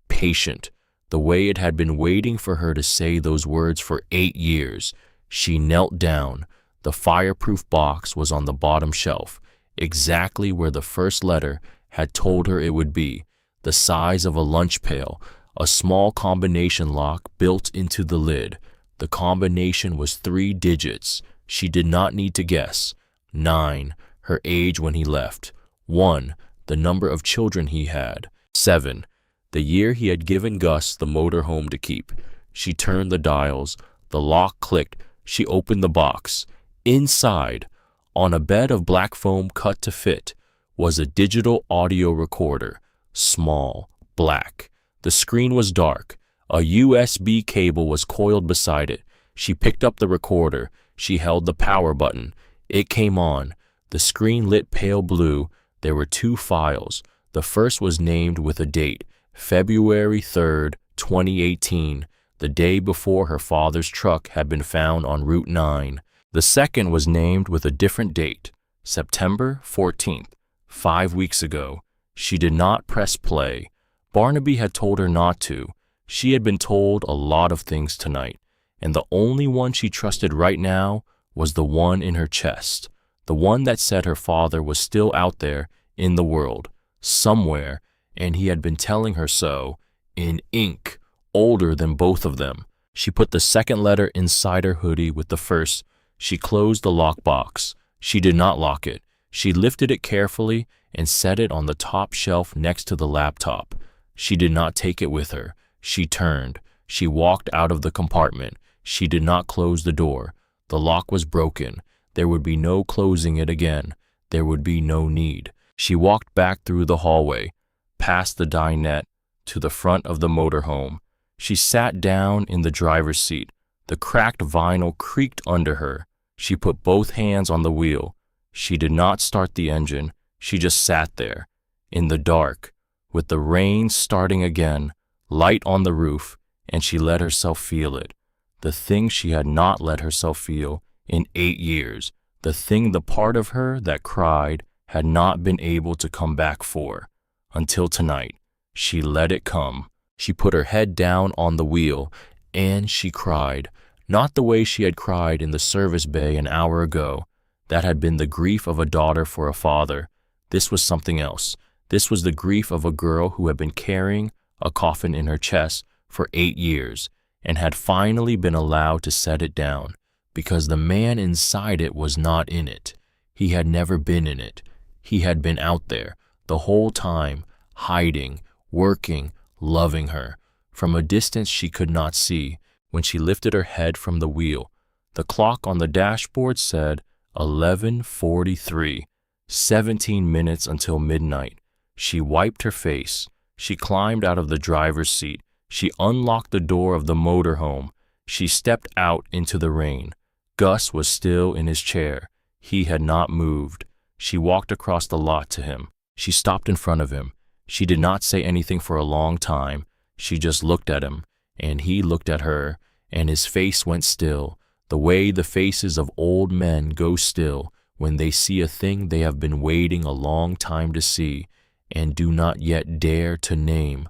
patient, the way it had been waiting for her to say those words for 8 years. She knelt down. The fireproof box was on the bottom shelf, exactly where the first letter had told her it would be, the size of a lunch pail, a small combination lock built into the lid. The combination was 3 digits. She did not need to guess. 9, her age when he left. 1, the number of children he had. 7, the year he had given Gus the motor home to keep. She turned the dials. The lock clicked. She opened the box. Inside, on a bed of black foam cut to fit, was a digital audio recorder, small, black. The screen was dark. A USB cable was coiled beside it. She picked up the recorder. She held the power button. It came on. The screen lit pale blue. There were 2 files. The first was named with a date, February 3rd, 2018, the day before her father's truck had been found on Route 9. The second was named with a different date, September 14th, 5 weeks ago. She did not press play. Barnaby had told her not to. She had been told a lot of things tonight, and the only one she trusted right now was the one in her chest, the one that said her father was still out there in the world, somewhere, and he had been telling her so, in ink, older than both of them. She put the second letter inside her hoodie with the first. She closed the lockbox. She did not lock it. She lifted it carefully and set it on the top shelf next to the laptop. She did not take it with her. She turned. She walked out of the compartment. She did not close the door. The lock was broken. There would be no closing it again. There would be no need. She walked back through the hallway, past the dinette, to the front of the motorhome. She sat down in the driver's seat. The cracked vinyl creaked under her. She put both hands on the wheel. She did not start the engine. She just sat there, in the dark, with the rain starting again, light on the roof, and she let herself feel it. The thing she had not let herself feel in 8 years. The thing the part of her that cried had not been able to come back for, until tonight. She let it come. She put her head down on the wheel, and she cried. Not the way she had cried in the service bay an hour ago. That had been the grief of a daughter for a father. This was something else. This was the grief of a girl who had been carrying a coffin in her chest for 8 years and had finally been allowed to set it down because the man inside it was not in it. He had never been in it. He had been out there the whole time, hiding, working, loving her. From a distance she could not see. When she lifted her head from the wheel, the clock on the dashboard said 11:43, 17 minutes until midnight. She wiped her face. She climbed out of the driver's seat. She unlocked the door of the motorhome. She stepped out into the rain. Gus was still in his chair. He had not moved. She walked across the lot to him. She stopped in front of him. She did not say anything for a long time. She just looked at him, and he looked at her, and his face went still, the way the faces of old men go still when they see a thing they have been waiting a long time to see and do not yet dare to name.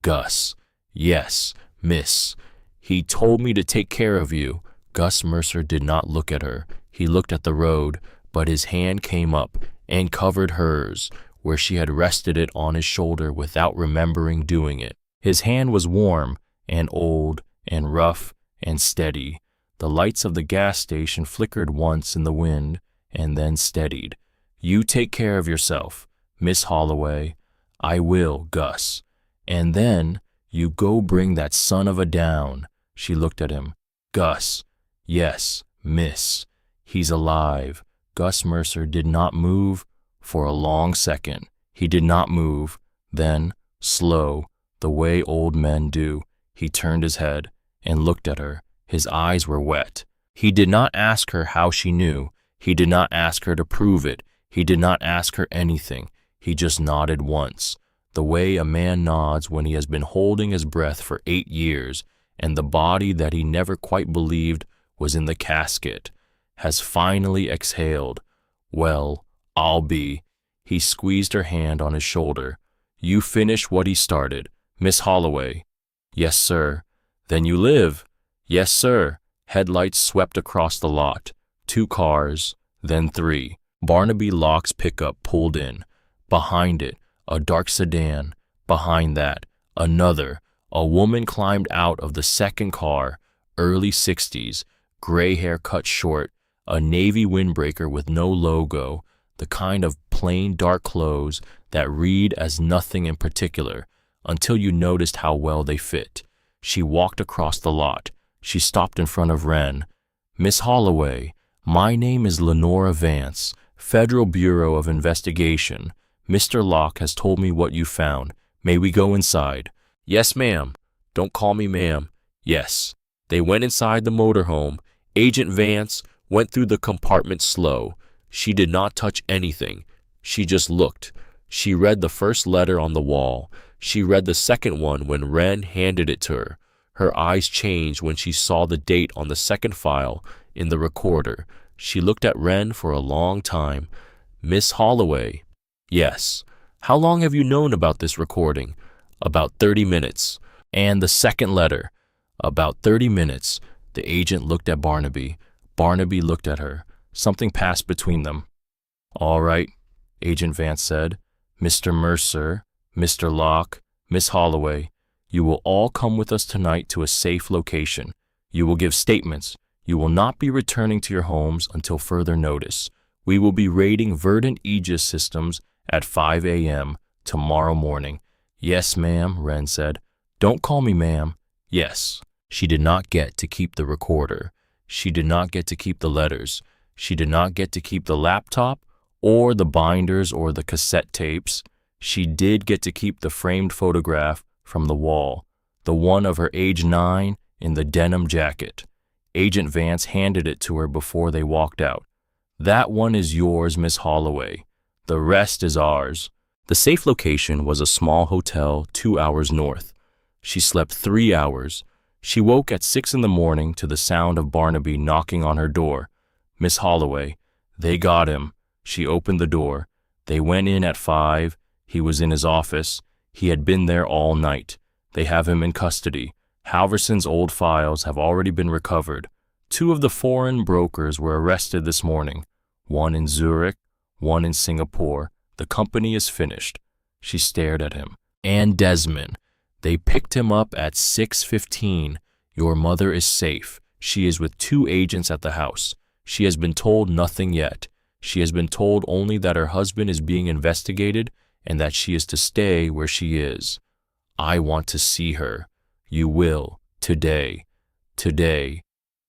Gus. Yes, miss. He told me to take care of you. Gus Mercer did not look at her. He looked at the road, but his hand came up and covered hers, where she had rested it on his shoulder without remembering doing it. His hand was warm and old and rough and steady. The lights of the gas station flickered once in the wind and then steadied. You take care of yourself, Miss Holloway. I will, Gus. And then you go bring that son of a down. She looked at him. Gus. Yes, miss. He's alive. Gus Mercer did not move for a long second. He did not move. Then, slow, the way old men do, he turned his head and looked at her. His eyes were wet. He did not ask her how she knew. He did not ask her to prove it. He did not ask her anything. He just nodded once, the way a man nods when he has been holding his breath for 8 years, and the body that he never quite believed was in the casket has finally exhaled. Well, I'll be. He squeezed her hand on his shoulder. You finish what he started, Miss Holloway. Yes, sir. Then you live. Yes, sir. Headlights swept across the lot. 2 cars, then 3. Barnaby Locke's pickup pulled in. Behind it, a dark sedan. Behind that, another. A woman climbed out of the second car, early 60s, gray hair cut short, a navy windbreaker with no logo, the kind of plain dark clothes that read as nothing in particular until you noticed how well they fit. She walked across the lot. She stopped in front of Wren. Miss Holloway, my name is Lenora Vance, Federal Bureau of Investigation. Mr. Locke has told me what you found. May we go inside? Yes, ma'am. Don't call me ma'am. Yes. They went inside the motorhome. Agent Vance went through the compartment slow. She did not touch anything. She just looked. She read the first letter on the wall. She read the second one when Wren handed it to her. Her eyes changed when she saw the date on the second file in the recorder. She looked at Wren for a long time. Miss Holloway. Yes. How long have you known about this recording? About 30 minutes. And the second letter? About 30 minutes. The agent looked at Barnaby. Barnaby looked at her. Something passed between them. All right, Agent Vance said. Mr. Mercer, Mr. Locke, Miss Holloway, you will all come with us tonight to a safe location. You will give statements. You will not be returning to your homes until further notice. We will be raiding Verdant Aegis Systems at 5 a.m. tomorrow morning. Yes, ma'am, Wren said. Don't call me ma'am. Yes. She did not get to keep the recorder. She did not get to keep the letters. She did not get to keep the laptop or the binders or the cassette tapes. She did get to keep the framed photograph from the wall, the one of her age 9 in the denim jacket. Agent Vance handed it to her before they walked out. That one is yours, Miss Holloway. The rest is ours. The safe location was a small hotel 2 hours north. She slept 3 hours. She woke at 6 in the morning to the sound of Barnaby knocking on her door. Miss Holloway. They got him. She opened the door. They went in at 5. He was in his office. He had been there all night. They have him in custody. Halverson's old files have already been recovered. 2 of the foreign brokers were arrested this morning, 1 in Zurich, 1 in Singapore. The company is finished. She stared at him. And Desmond. They picked him up at 6:15. Your mother is safe. She is with 2 agents at the house. She has been told nothing yet. She has been told only that her husband is being investigated and that she is to stay where she is. I want to see her. You will. Today. Today.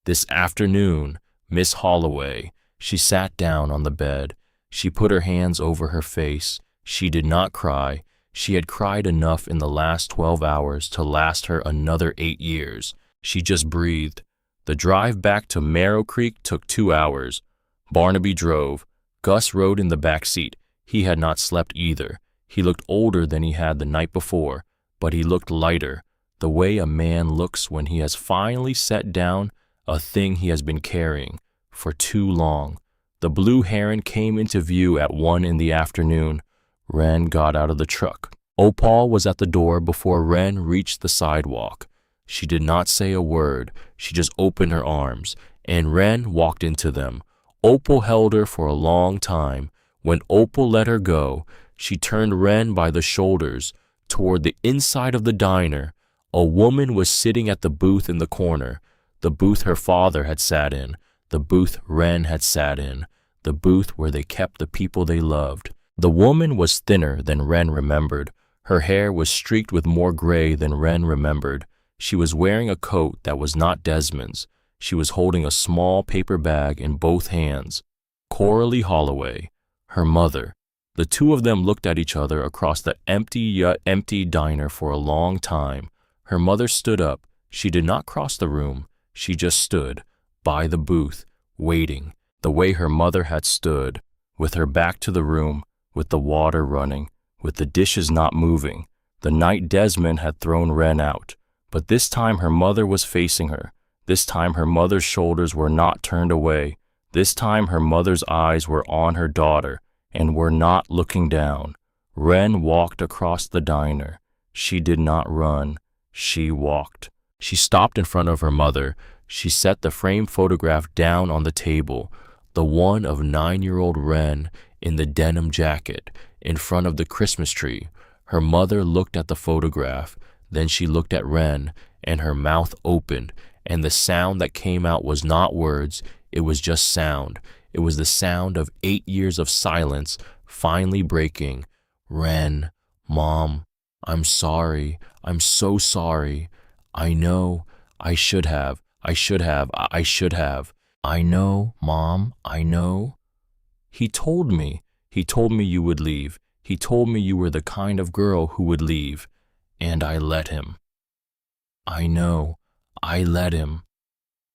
This afternoon, Miss Holloway. She sat down on the bed. She put her hands over her face. She did not cry. She had cried enough in the last 12 hours to last her another 8 years. She just breathed. The drive back to Marrow Creek took 2 hours. Barnaby drove. Gus rode in the back seat. He had not slept either. He looked older than he had the night before, but he looked lighter, the way a man looks when he has finally set down a thing he has been carrying for too long. The Blue Heron came into view at 1 in the afternoon. Wren got out of the truck. Opal was at the door before Wren reached the sidewalk. She did not say a word. She just opened her arms, and Wren walked into them. Opal held her for a long time. When Opal let her go, she turned Wren by the shoulders toward the inside of the diner. A woman was sitting at the booth in the corner, the booth her father had sat in, the booth Wren had sat in, the booth where they kept the people they loved. The woman was thinner than Wren remembered. Her hair was streaked with more gray than Wren remembered. She was wearing a coat that was not Desmond's. She was holding a small paper bag in both hands. Coralie Holloway, her mother. The 2 of them looked at each other across the empty diner for a long time. Her mother stood up. She did not cross the room. She just stood by the booth, waiting, the way her mother had stood, with her back to the room, with the water running, with the dishes not moving, the night Desmond had thrown Wren out. But this time her mother was facing her. This time her mother's shoulders were not turned away. This time her mother's eyes were on her daughter and were not looking down. Wren walked across the diner. She did not run. She walked. She stopped in front of her mother. She set the framed photograph down on the table, the one of 9-year-old Wren in the denim jacket, in front of the Christmas tree. Her mother looked at the photograph. Then she looked at Wren, and her mouth opened, and the sound that came out was not words, it was just sound. It was the sound of 8 years of silence finally breaking. Wren, Mom, I'm sorry. I'm so sorry. I know. I should have. I know, Mom, I know. He told me you would leave. He told me you were the kind of girl who would leave. And I let him. I know. I let him.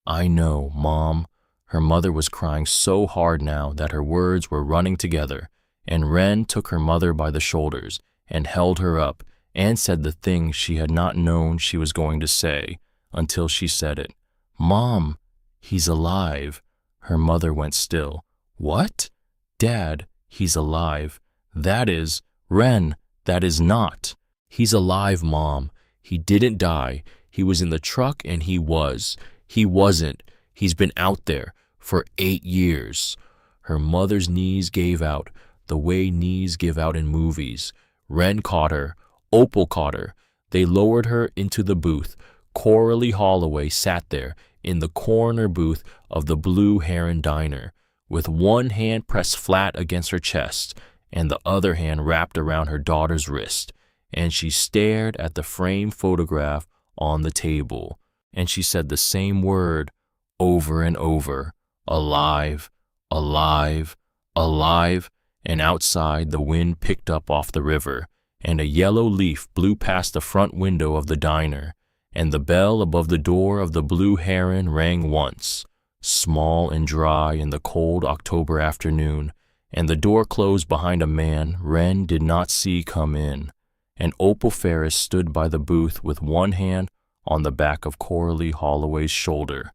I know, Mom. Her mother was crying so hard now that her words were running together, and Wren took her mother by the shoulders and held her up and said the thing she had not known she was going to say until she said it. Mom, he's alive. Her mother went still. What? Dad, he's alive. That is, Wren, that is not. He's alive, Mom. He didn't die. He was in the truck and he was. He wasn't. He's been out there for 8 years. Her mother's knees gave out, the way knees give out in movies. Wren caught her. Opal caught her. They lowered her into the booth. Coralie Holloway sat there in the corner booth of the Blue Heron Diner, with one hand pressed flat against her chest and the other hand wrapped around her daughter's wrist. And she stared at the framed photograph on the table, and she said the same word over and over, alive, alive, alive. And outside the wind picked up off the river, and a yellow leaf blew past the front window of the diner, and the bell above the door of the Blue Heron rang once, small and dry in the cold October afternoon, and the door closed behind a man Wren did not see come in. And Opal Ferris stood by the booth with one hand on the back of Coralie Holloway's shoulder,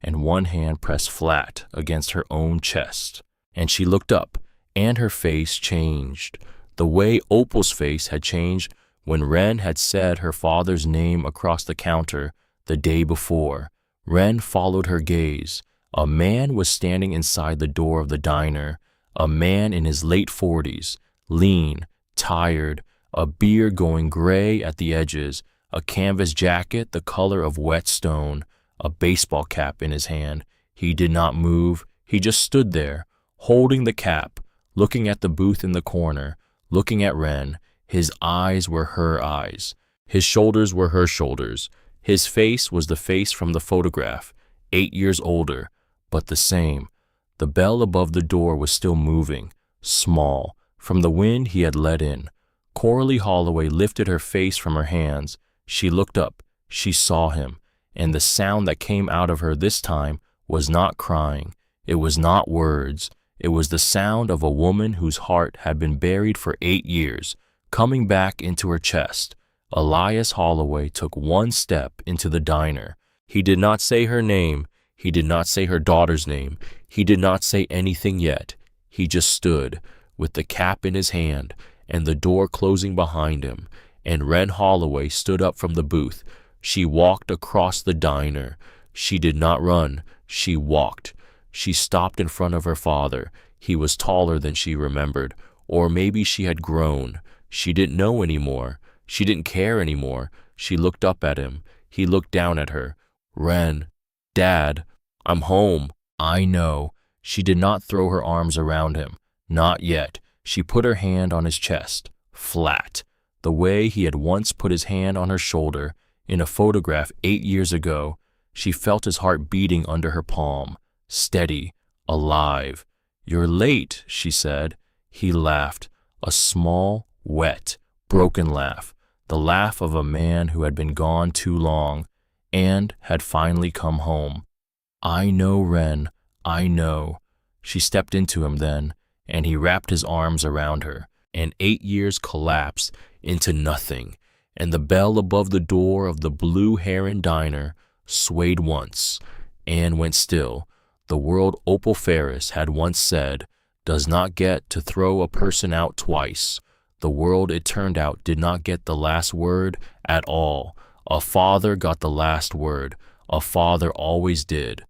and one hand pressed flat against her own chest. And she looked up, and her face changed, the way Opal's face had changed when Wren had said her father's name across the counter the day before. Wren followed her gaze. A man was standing inside the door of the diner, a man in his late 40s, lean, tired, a beard going gray at the edges, a canvas jacket the color of wet stone, a baseball cap in his hand. He did not move. He just stood there, holding the cap, looking at the booth in the corner, looking at Wren. His eyes were her eyes. His shoulders were her shoulders. His face was the face from the photograph, 8 years older, but the same. The bell above the door was still moving, small, from the wind he had let in. Coralie Holloway lifted her face from her hands. She looked up. She saw him, and the sound that came out of her this time was not crying. It was not words. It was the sound of a woman whose heart had been buried for 8 years, coming back into her chest. Elias Holloway took one step into the diner. He did not say her name. He did not say her daughter's name. He did not say anything yet. He just stood, with the cap in his hand, and the door closing behind him, and Wren Holloway stood up from the booth. She walked across the diner. She did not run. She walked. She stopped in front of her father. He was taller than she remembered, or maybe she had grown. She didn't know anymore. She didn't care anymore. She looked up at him. He looked down at her. Wren, Dad, I'm home. I know. She did not throw her arms around him. Not yet. She put her hand on his chest, flat, the way he had once put his hand on her shoulder in a photograph 8 years ago. She felt his heart beating under her palm, steady, alive. You're late, she said. He laughed, a small, wet, broken laugh, the laugh of a man who had been gone too long and had finally come home. I know, Wren, I know. She stepped into him then, and he wrapped his arms around her, and 8 years collapsed into nothing, and the bell above the door of the Blue Heron Diner swayed once and went still. The world, Opal Ferris had once said, does not get to throw a person out twice. The world, it turned out, did not get the last word at all. A father got the last word. A father always did.